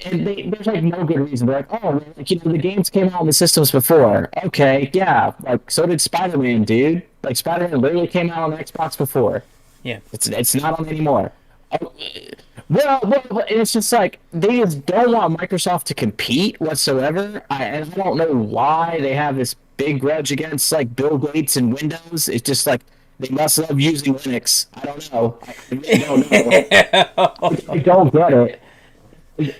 like no good reason. They're like, oh, like, the games came out on the systems before. Okay, yeah, like so did Spider-Man, dude. Like Spider-Man literally came out on the Xbox before. Yeah, it's not on anymore. Well, it's just like they just don't want Microsoft to compete whatsoever. And I don't know why they have this big grudge against like Bill Gates and Windows. It's just like they must love using Linux. I don't know. I really don't know. I don't get it. And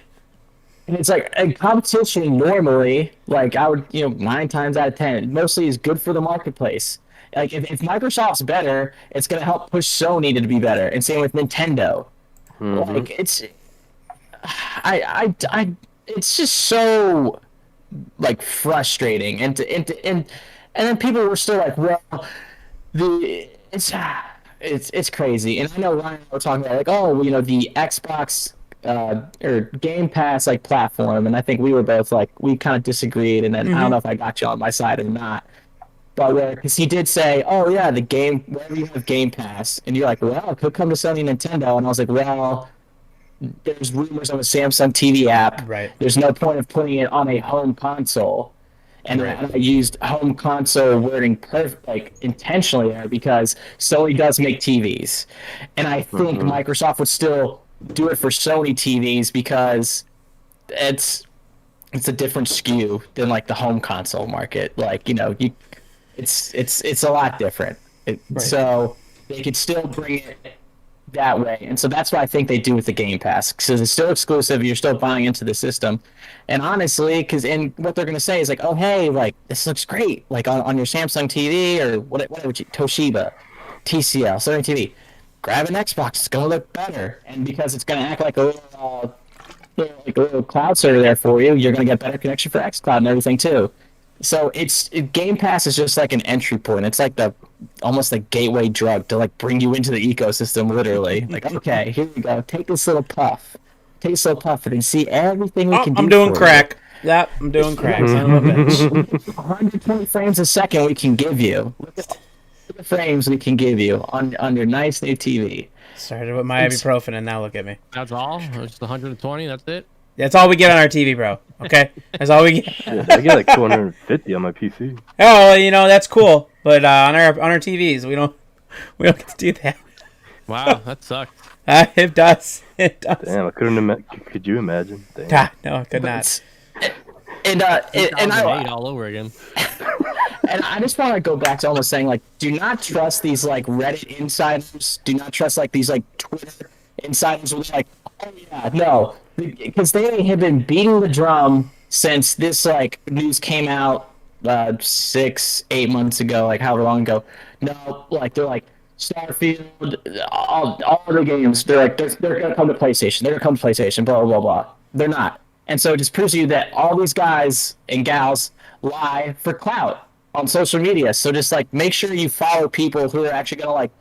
it's like a competition normally, like I would, 9 times out of 10, mostly is good for the marketplace. Like if Microsoft's better, it's gonna help push Sony to be better, and same with Nintendo. Mm-hmm. Like it's just so like frustrating, and then people were still like, well, it's crazy. And I know Ryan and I were talking about like, oh, the Xbox or Game Pass like platform, and I think we were both like we kind of disagreed, and then I don't know if I got you on my side or not. But because he did say, oh yeah, the game, wherever you have Game Pass, and you're like, well, it could come to Sony and Nintendo, and I was like, well, there's rumors of a Samsung TV app. Right. There's no point of putting it on a home console. And I used home console wording intentionally there because Sony does make TVs. And I think Microsoft would still do it for Sony TVs because it's a different SKU than like the home console market. Like, it's a lot different. So they could still bring it that way. And so that's what I think they do with the Game Pass, because it's still exclusive. You're still buying into the system. And honestly, what they're going to say is like, oh, hey, like this looks great. Like on your Samsung TV or whatever, Toshiba, TCL, Sony TV. Grab an Xbox. It's going to look better. And because it's going to act like a little cloud server there for you, you're going to get better connection for xCloud and everything too. So Game Pass is just like an entry point. It's like almost like gateway drug to like bring you into the ecosystem, literally. Like, okay, here we go. Take this little puff. And then see everything we can do. I'm doing crack. Yep, I'm doing crack. Son of a bitch. 120 frames a second we can give you. Look at the frames we can give you on your nice new TV. Started with my ibuprofen and now look at me. That's all? Just 120? That's it? That's all we get on our TV, bro. Okay, that's all we get. Shit, I get like 250 on my PC. Oh, well, you know that's cool, but on our TVs, we don't get to do that. Wow, that sucked. It does. It does. Damn, I couldn't. Could you imagine? Damn. God, no, I could not. And I all over again. and I just want to go back to almost saying like, do not trust these like Reddit insiders. Do not trust like these like Twitter insiders who are like, oh yeah, no, because they have been beating the drum since this like news came out 6-8 months ago, like however long ago. No, like they're like Starfield, all the games. They're like they're gonna come to PlayStation. They're gonna come to PlayStation. Blah blah blah. They're not. And so it just proves to you that all these guys and gals lie for clout on social media. So just like make sure you follow people who are actually gonna like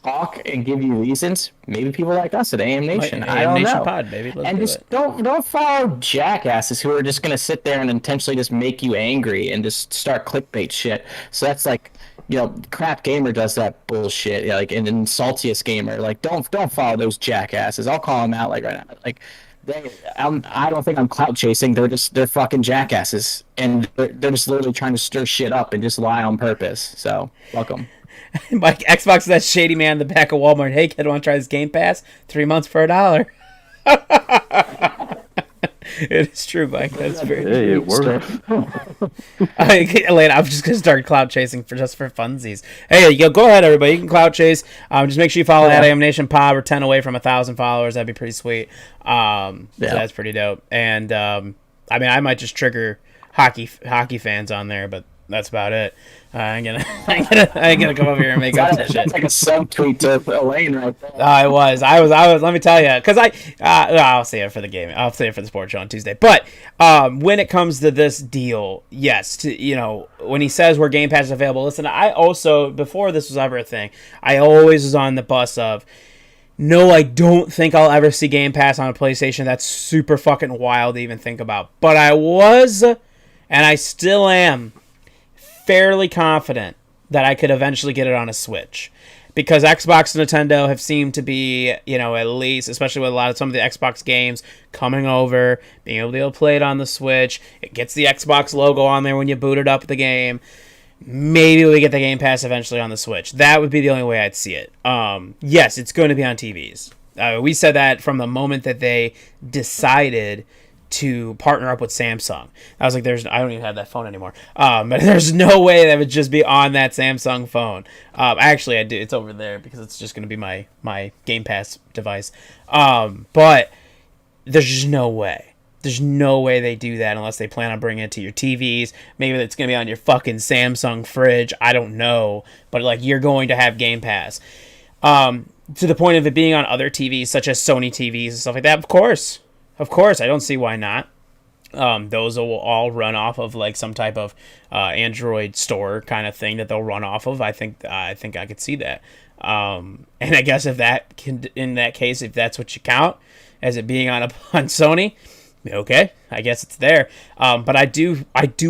talk and give you reasons. Maybe people like us at AM Nation. I don't know. Pod, baby. Let's and do just it. don't follow jackasses who are just gonna sit there and intentionally just make you angry and just start clickbait shit. So that's like, you know, Crap Gamer does that bullshit. Yeah, like and Saltiest Gamer. Like don't follow those jackasses. I'll call them out like right now. Like I don't think I'm clout chasing. They're fucking jackasses, and they're just literally trying to stir shit up and just lie on purpose. So welcome. Mike, Xbox is that shady man in the back of Walmart. Hey, kid, want to try this Game Pass? 3 months for $1. It is true, Mike. That's very true. Hey, it works. Elena, I'm just gonna start cloud chasing for funsies. Hey, go ahead, everybody. You can cloud chase. Just make sure you follow at AM Nation Pod. We're 10 away from 1,000 followers. That'd be pretty sweet. So that's pretty dope. And I mean, I might just trigger hockey fans on there, but that's about it. I ain't gonna come over here and make up some shit. That's like a subtweet to Elaine right there. I was. Let me tell you, because I'll say it for the game. I'll say it for the sports show on Tuesday. But when it comes to this deal, yes, when he says where Game Pass is available, listen. I also, before this was ever a thing, I always was on the bus of, no, I don't think I'll ever see Game Pass on a PlayStation. That's super fucking wild to even think about. But I was, and I still am, fairly confident that I could eventually get it on a Switch, because Xbox and Nintendo have seemed to be, at least, especially with some of the Xbox games coming over, being able to play it on the Switch. It gets the Xbox logo on there when you boot it up the game. Maybe we get the Game Pass eventually on the Switch. That would be the only way I'd see it. Yes, it's going to be on TVs. We said that from the moment that they decided to partner up with Samsung. I was like, I don't even have that phone anymore. But there's no way that would just be on that Samsung phone. Actually, I do. It's over there because it's just going to be my Game Pass device. But there's just no way. There's no way they do that unless they plan on bringing it to your TVs. Maybe it's going to be on your fucking Samsung fridge. I don't know. But, you're going to have Game Pass. To the point of it being on other TVs, such as Sony TVs and stuff like that, of course. Of course, I don't see why not. Those will all run off of some type of Android store kind of thing that they'll run off of. I think I could see that. And I guess in that case, if that's what you count as it being on Sony, okay, I guess it's there. But I do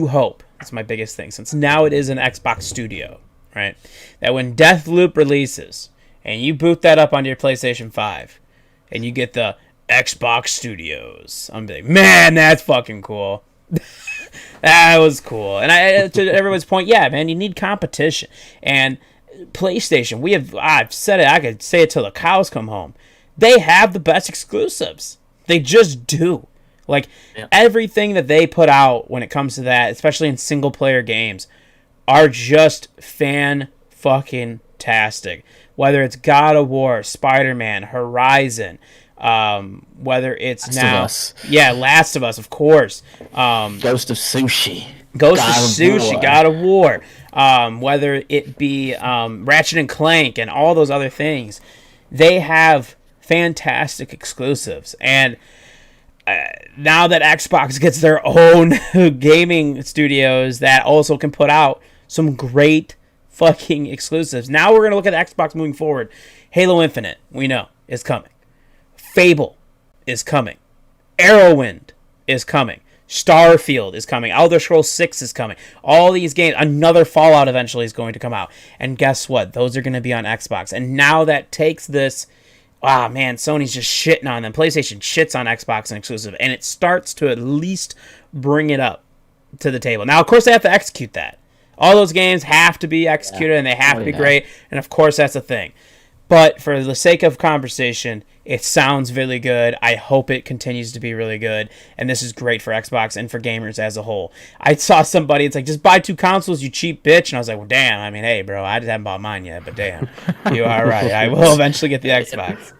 hope, that's my biggest thing, since now it is an Xbox Studio, right? That when Deathloop releases and you boot that up on your PlayStation 5 and you get the Xbox Studios, I'm like, man, that's fucking cool. That was cool. And to everyone's point, yeah, man, you need competition. And PlayStation, I've said it, I could say it till the cows come home. They have the best exclusives. They just do. Everything that they put out when it comes to that, especially in single player games, are just fan-fucking-tastic. Whether it's God of War, Spider-Man, Horizon, whether it's Last of Us, of course. Ghost of Sushi, God of War. Whether it be Ratchet and Clank and all those other things, they have fantastic exclusives. And now that Xbox gets their own gaming studios that also can put out some great fucking exclusives. Now we're gonna look at Xbox moving forward. Halo Infinite, we know, is coming. Fable is coming. Arrowwind is coming. Starfield is coming. Elder Scrolls 6 is coming. All these games. Another Fallout eventually is going to come out. And guess what? Those are going to be on Xbox. And now that takes this ah, man, Sony's just shitting on them. PlayStation shits on Xbox and exclusive, and it starts to at least bring it up to the table. Now, of course, they have to execute that. All those games have to be executed, and they have to be great, and of course, that's a thing. But for the sake of conversation, it sounds really good. I hope it continues to be really good, and this is great for Xbox and for gamers as a whole. I saw somebody, it's like, just buy 2 consoles, you cheap bitch, and I was like, well, damn, I mean, hey, bro, I just haven't bought mine yet, but damn, you are right. I will eventually get the Xbox.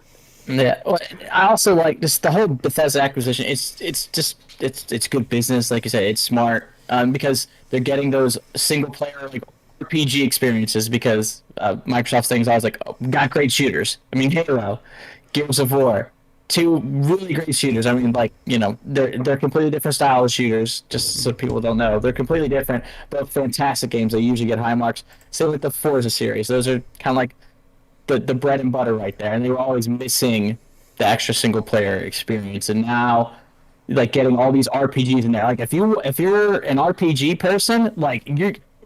Yeah, well, I also like just the whole Bethesda acquisition. It's good business, like you said. It's smart because they're getting those single player like RPG experiences because Microsoft's thing is always like, oh, got great shooters. I mean, Halo, Gears of War, 2 really great shooters. I mean, like, you know, they're completely different style of shooters. Just so people don't know, they're completely different, but fantastic games. They usually get high marks. Same with the Forza series. Those are kind of like the bread and butter right there, and they were always missing the extra single player experience. And now, like, getting all these RPGs in there, like if you're an RPG person, like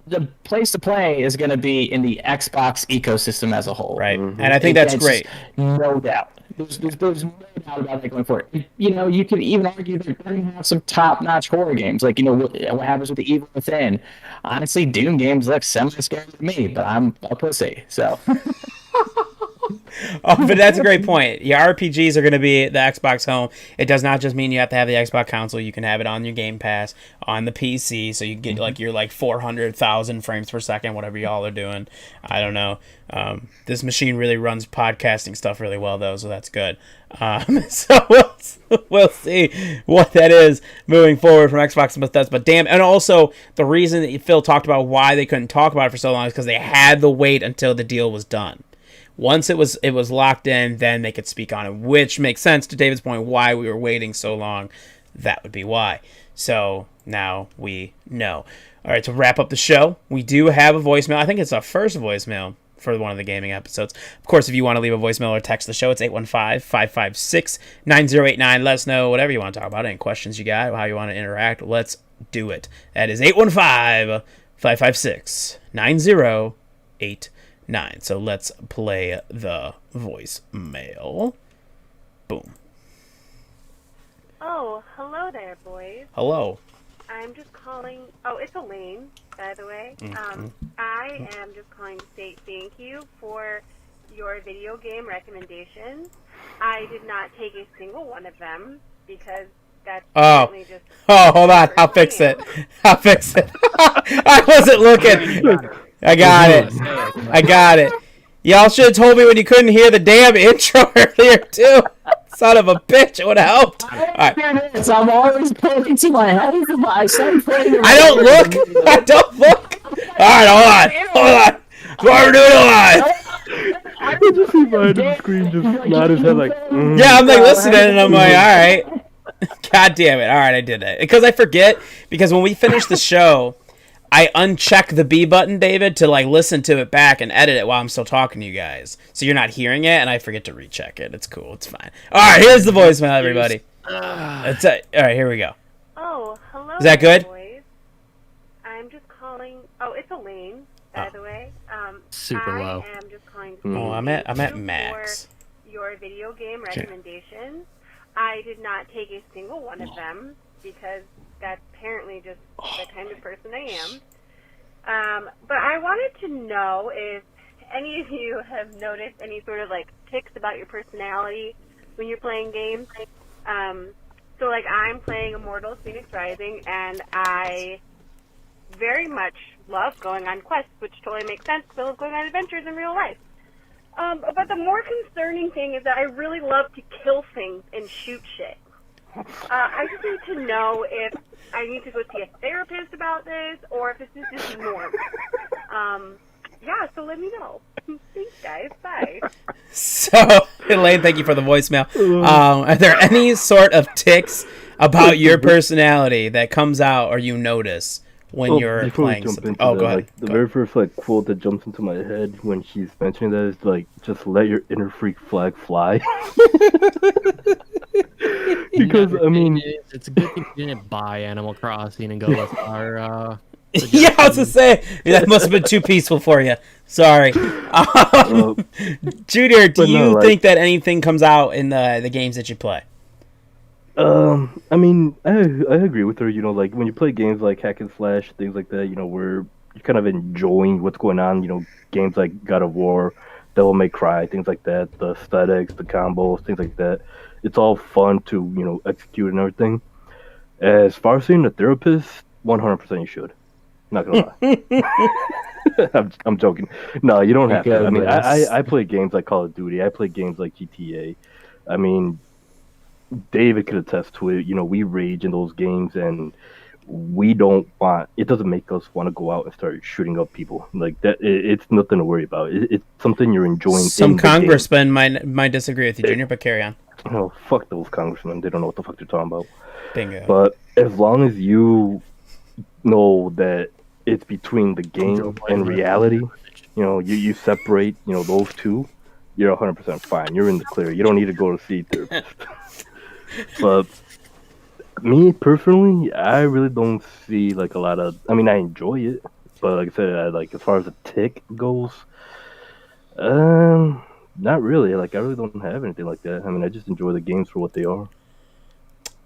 the place to play is going to be in the Xbox ecosystem as a whole, right? And I think that's great, no doubt. There's no doubt about that going forward. You know, you could even argue they're going to have some top-notch horror games, like, you know, what happens with the Evil Within. Honestly, Doom games look semi-scary to me, but I'm a pussy, so. Oh, but that's a great point. Your RPGs are going to be the Xbox home. It does not just mean you have to have the Xbox console. You can have it on your Game Pass, on the PC, so you get like your 400,000 frames per second, whatever y'all are doing. I don't know. This machine really runs podcasting stuff really well, though, so that's good. So we'll see what that is moving forward from Xbox and Bethesda. But damn, and also the reason that Phil talked about why they couldn't talk about it for so long is because they had to wait until the deal was done. Once it was locked in, then they could speak on it, which makes sense to David's point why we were waiting so long. That would be why. So now we know. All right, to wrap up the show, we do have a voicemail. I think it's our first voicemail for one of the gaming episodes. Of course, if you want to leave a voicemail or text the show, it's 815-556-9089. Let us know whatever you want to talk about, any questions you got, how you want to interact. Let's do it. That is 815-556-9089. So let's play the voicemail. Boom. Oh, hello there, boys. Hello. I'm just calling. Oh, it's Elaine, by the way. I am just calling to say thank you for your video game recommendations. I did not take a single one of them because that's certainly just. Oh, hold on. I'll fix it. I wasn't looking. I got it. Y'all should have told me when you couldn't hear the damn intro earlier, too. Son of a bitch, it would have helped. All right. I'm always pointing to my head. I don't look. All right, hold on. What we're doing live. I just see behind the screen just nod his head like, Yeah, I'm like listening, and I'm like, all right. God damn it. All right, I did it. Because I forget, because when we finish the show, I uncheck the B button, David, to listen to it back and edit it while I'm still talking to you guys. So you're not hearing it, and I forget to recheck it. It's cool. It's fine. All right, here's the voicemail, everybody. That's it. All right, here we go. Oh, hello. Is that good? Boys. I'm just calling. Oh, it's Elaine, by the way. Super low. I am just calling to say I'm at max. For your video game recommendations. I did not take a single one of them because that's apparently just the kind of person I am. But I wanted to know if any of you have noticed any sort of tics about your personality when you're playing games. So I'm playing Immortals Phoenix Rising, and I very much love going on quests, which totally makes sense because I love going on adventures in real life. But the more concerning thing is that I really love to kill things and shoot shit. I just need to know if I need to go see a therapist about this, or if this is just normal. Yeah, so let me know. Thanks, guys. Bye. So, Elaine, thank you for the voicemail. Are there any sort of tics about your personality that comes out or you notice when you're playing something? Oh, go ahead. The very first quote that jumps into my head when she's mentioning that is just let your inner freak flag fly. Because I mean, it's a good thing you didn't buy Animal Crossing and go with our Yeah, I was to say that must have been too peaceful for you. Sorry, Junior. Do you think that anything comes out in the games that you play? I mean, I agree with her. You know, like when you play games like hack and slash, things like that. You know, where you're kind of enjoying what's going on. You know, games like God of War, Devil May Cry, things like that. The aesthetics, the combos, things like that. It's all fun to execute and everything. As far as seeing a therapist, 100% you should. Not gonna lie. I'm joking. No, you don't have to. I mean, I play games like Call of Duty. I play games like GTA. I mean, David could attest to it. You know, we rage in those games, and we don't want. It doesn't make us want to go out and start shooting up people like that. It's nothing to worry about. It's something you're enjoying. Some congressmen might disagree with you, Junior, but carry on. Oh, fuck those congressmen. They don't know what the fuck they're talking about. Bingo. But as long as you know that it's between the game and reality, you separate, those two, you're 100% fine. You're in the clear. You don't need to go to see a therapist. But me personally, I really don't see like a lot of. I mean, I enjoy it, but like I said, as far as a tick goes, not really. Like I really don't have anything like that. I mean, I just enjoy the games for what they are.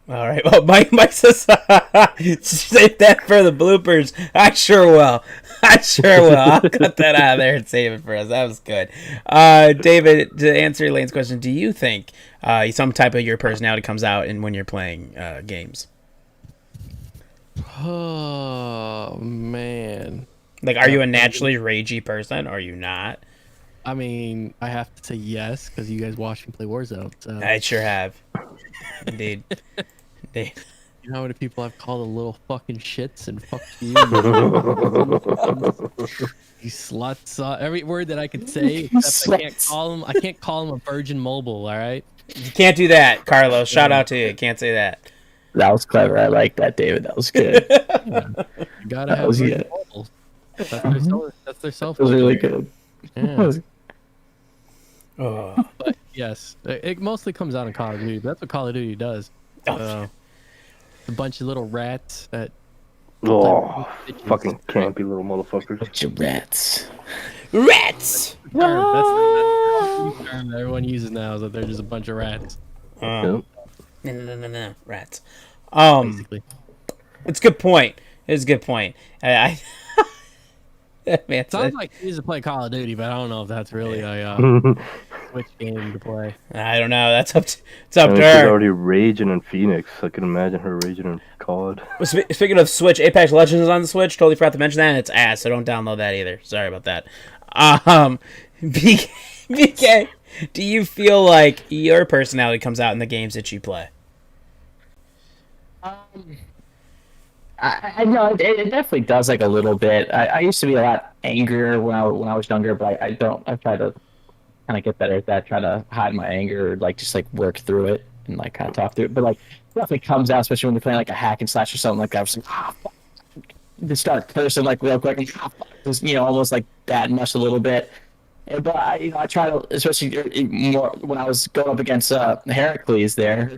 All right. Well, Mike says, save that for the bloopers. I sure will. I'll cut that out of there and save it for us. That was good. David, to answer Elaine's question, do you think some type of your personality comes out when you're playing games? Oh, man. Like, are you a naturally ragey person, or are you not? I mean, I have to say yes, because you guys watch me play Warzone. So. I sure have. Indeed. You know how many people I've called a little fucking shits and fuck you? You sluts. Every word that I could say, except I can't call them a virgin mobile, all right? You can't do that, Carlos. Shout out to you. Can't say that. That was clever. I like that, David. That was good. You gotta have virgin mobiles. That's their cell phone. That was really good. Yeah. But yes, it mostly comes out in Call of Duty. That's what Call of Duty does. A bunch of little rats that. Fucking campy little motherfuckers. Bunch of rats. Rats! That's the term that everyone uses now, is that they're just a bunch of rats. No, rats. Basically. It's a good point. It's a good point. Man, It sounds like he used to play Call of Duty, but I don't know if that's really a which game to play. I don't know. That's up to to her. She's already raging in Phoenix. I can imagine her raging in COD. Speaking of Switch, Apex Legends is on the Switch. Totally forgot to mention that, and it's ass, so don't download that either. Sorry about that. BK, do you feel like your personality comes out in the games that you play? I know it definitely does, like a little bit. I used to be a lot angrier when I was younger, but I try to kind of get better at that. Try to hide my anger, or just work through it and kind of talk through it. But it definitely comes out, especially when you're playing like a hack and slash or something like that. I was like, fuck. Just start cursing real quick, and just almost like bad mush a little bit. But I try to, especially more when I was going up against Hercules, I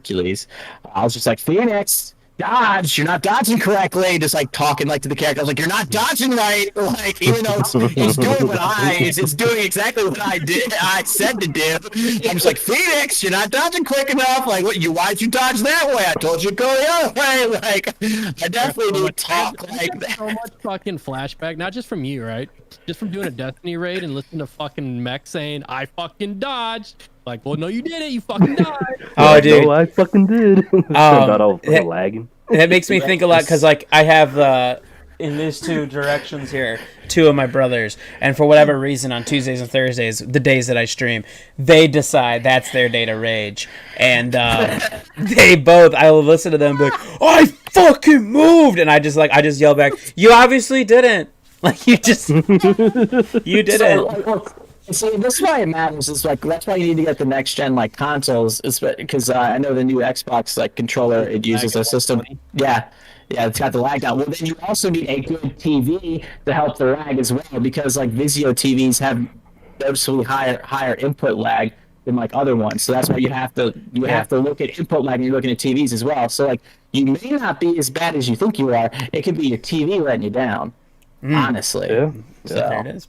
was just like, Phoenix, dodge! You're not dodging correctly. Just talking to the character. I was like, you're not dodging right. Even though it's doing it's doing exactly what I said to do. I'm just like, Phoenix, you're not dodging quick enough. Why'd you dodge that way? I told you to go the other way. I definitely need to talk like that. So much fucking flashback, not just from you, right? Just from doing a Destiny raid and listening to fucking Mech saying, I fucking dodged. Well, no, you didn't. You fucking died. Oh, dude. No, I fucking did. Thought I was lagging. That makes me think a lot, because I have in these two directions here, two of my brothers, and for whatever reason on Tuesdays and Thursdays, the days that I stream, they decide that's their day to rage, and they both, I will listen to them and be like, I fucking moved, and I just yell back, you obviously didn't. You didn't. See, this is why it matters. It's that's why you need to get the next gen consoles, because I know the new Xbox controller, it uses a system. Yeah, it's got the lag down. Well, then you also need a good TV to help the lag as well, because Vizio TVs have noticeably higher input lag than like other ones. So that's why you have to look at input lag when you're looking at TVs as well. So like you may not be as bad as you think you are. It could be your TV letting you down. Honestly. Yeah. So there it is.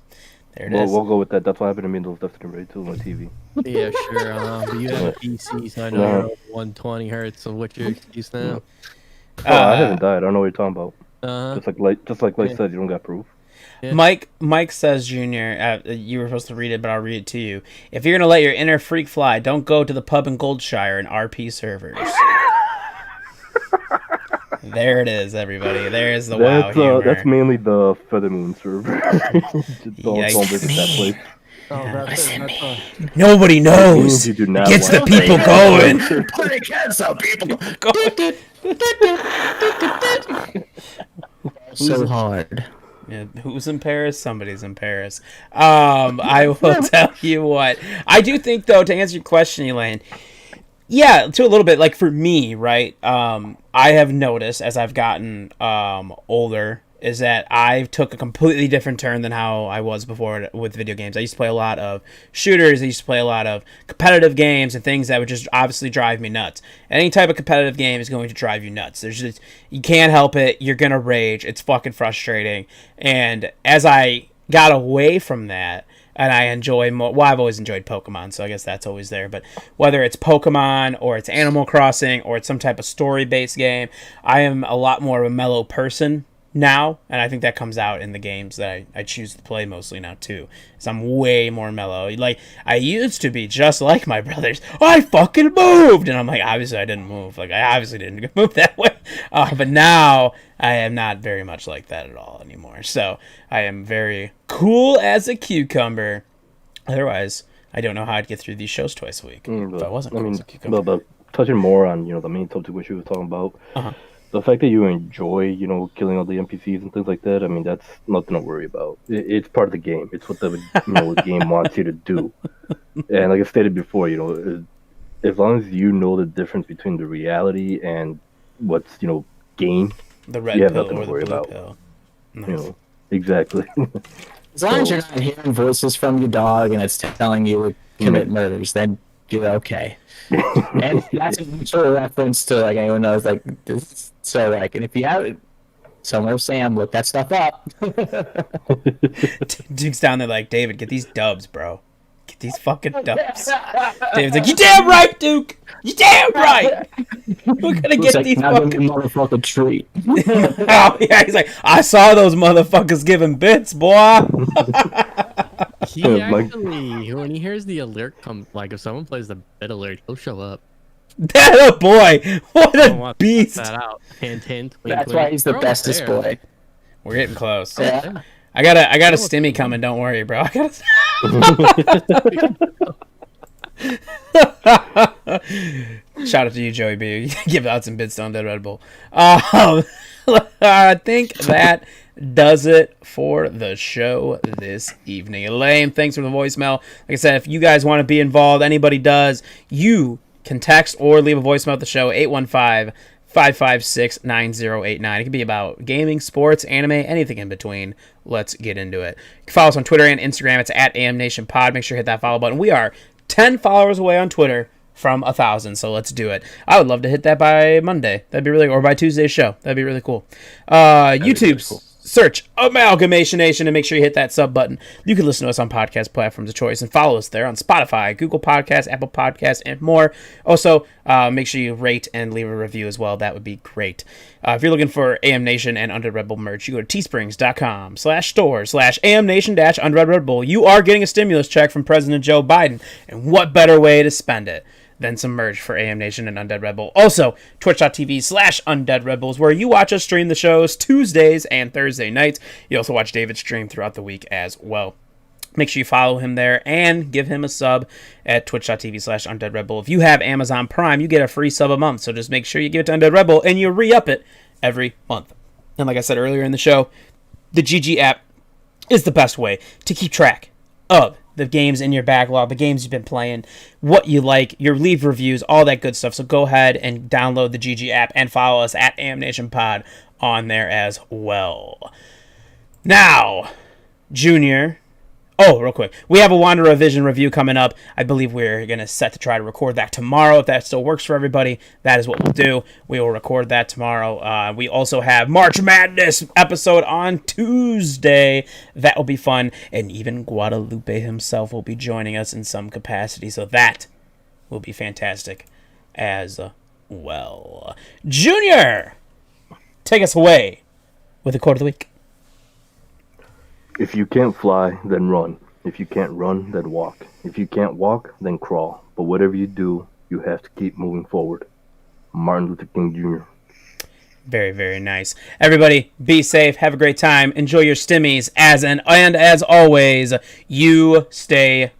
There it Well, is. we'll go with that. That's what happened to me in those Destiny Raid 2 on my TV. Yeah, sure. But you have a PC, so I know you're over 120 hertz. So what's your excuse now? Oh, I haven't died. I don't know what you're talking about. Just like Yeah. said, you don't got proof. Yeah. Mike says, Junior, you were supposed to read it, but I'll read it to you. If you're going to let your inner freak fly, don't go to the pub in Goldshire and RP servers. There it is, everybody. There's the wow humor. That's mainly the Feathermoon server. Don't visit that place. Oh, that's Nobody knows. You do not Gets the want people going. Put it against some people. So hard. Yeah, who's in Paris? Somebody's in Paris. I will tell you what. I do think, though, to answer your question, Elaine, yeah, to a little bit. Like, for me, right, I have noticed as I've gotten older is that I took a completely different turn than how I was before with video games. I used to play a lot of shooters. I used to play a lot of competitive games and things that would just obviously drive me nuts. Any type of competitive game is going to drive you nuts. You can't help it. You're going to rage. It's fucking frustrating. And as I got away from that, and I enjoy more. Well, I've always enjoyed Pokemon, so I guess that's always there. But whether it's Pokemon or it's Animal Crossing or it's some type of story-based game, I am a lot more of a mellow person now, and I think that comes out in the games that I choose to play mostly now too. So I'm way more mellow. Like, I used to be just like my brothers. Oh, I fucking moved, and I'm like, obviously I didn't move. Like, I obviously didn't move that way. But now I am not very much like that at all anymore. So I am very cool as a cucumber. Otherwise, I don't know how I'd get through these shows twice a week if I wasn't cool as a cucumber. But touching more on the main subject which you were talking about. The fact that you enjoy, killing all the NPCs and things like that, I mean, that's nothing to worry about. It's part of the game. It's what the game wants you to do. And like I stated before, as long as you know the difference between the reality and what's, game, The red you have pill nothing or to the worry blue about. pill. Exactly. As long as you're not hearing voices from your dog and it's telling you to commit murders, then you're okay. And that's a sort of reference to like anyone knows like this. So like, and if you haven't, somewhere Sam look that stuff up. Duke's down there like, David, get these dubs, bro. Get these fucking dubs. David's like, you damn right, Duke. You damn right. We're gonna get like, these now fucking. give me a motherfucking treat. Oh yeah, he's like, I saw those motherfuckers giving bits, boy. He actually, when he hears the alert come, like if someone plays the bit alert, he'll show up. That a boy. What a beast. That out. Hint, hint. Wink, That's wink. why he's the They're bestest almost boy. We're getting close. Yeah. I got a stimmy coming. Don't worry, bro. Shout out to you, Joey B. Give out some bits on Dead Red Bull. I think that does it for the show this evening. Elaine, thanks for the voicemail. Like I said, if you guys want to be involved, anybody does, you can text or leave a voicemail at the show, 815-556-9089. It can be about gaming, sports, anime, anything in between. Let's get into it. You can follow us on Twitter and Instagram. It's at AMNationPod. Make sure you hit that follow button. We are 10 followers away on Twitter from 1,000, so let's do it. I would love to hit that by Monday. That'd be really, or by Tuesday's show. That'd be really cool. YouTube, search Amalgamation Nation and make sure you hit that sub button. You can listen to us on podcast platforms of choice and follow us there on Spotify, Google Podcasts, Apple Podcasts, and more. Also, make sure you rate and leave a review as well. That would be great. If you're looking for AM Nation and Undead Red Bull merch, you go to teesprings.com/store/AMNation-Undead Red Bull. You are getting a stimulus check from President Joe Biden, and what better way to spend it than some merch for AM Nation and Undead Red Bull. Also, twitch.tv/Undead Red Bulls, where you watch us stream the shows Tuesdays and Thursday nights. You also watch David stream throughout the week as well. Make sure you follow him there and give him a sub at twitch.tv/Undead Red Bull. If you have Amazon Prime, you get a free sub a month, so just make sure you give it to Undead Red Bull and you re-up it every month. And like I said earlier in the show, the GG app is the best way to keep track of the games in your backlog, the games you've been playing, what you like, your leave reviews, all that good stuff. So go ahead and download the GG app and follow us at AmNationPod on there as well. Now, Junior, Oh, real quick. We have a Wanderer Vision review coming up. I believe we're going to set to try to record that tomorrow. If that still works for everybody, that is what we'll do. We will record that tomorrow. We also have March Madness episode on Tuesday. That will be fun. And even Guadalupe himself will be joining us in some capacity. So that will be fantastic as well. Junior, take us away with the quote of the week. If you can't fly, then run. If you can't run, then walk. If you can't walk, then crawl. But whatever you do, you have to keep moving forward. Martin Luther King Jr. Very, very nice. Everybody, be safe. Have a great time. Enjoy your stimmies. And as always, you stay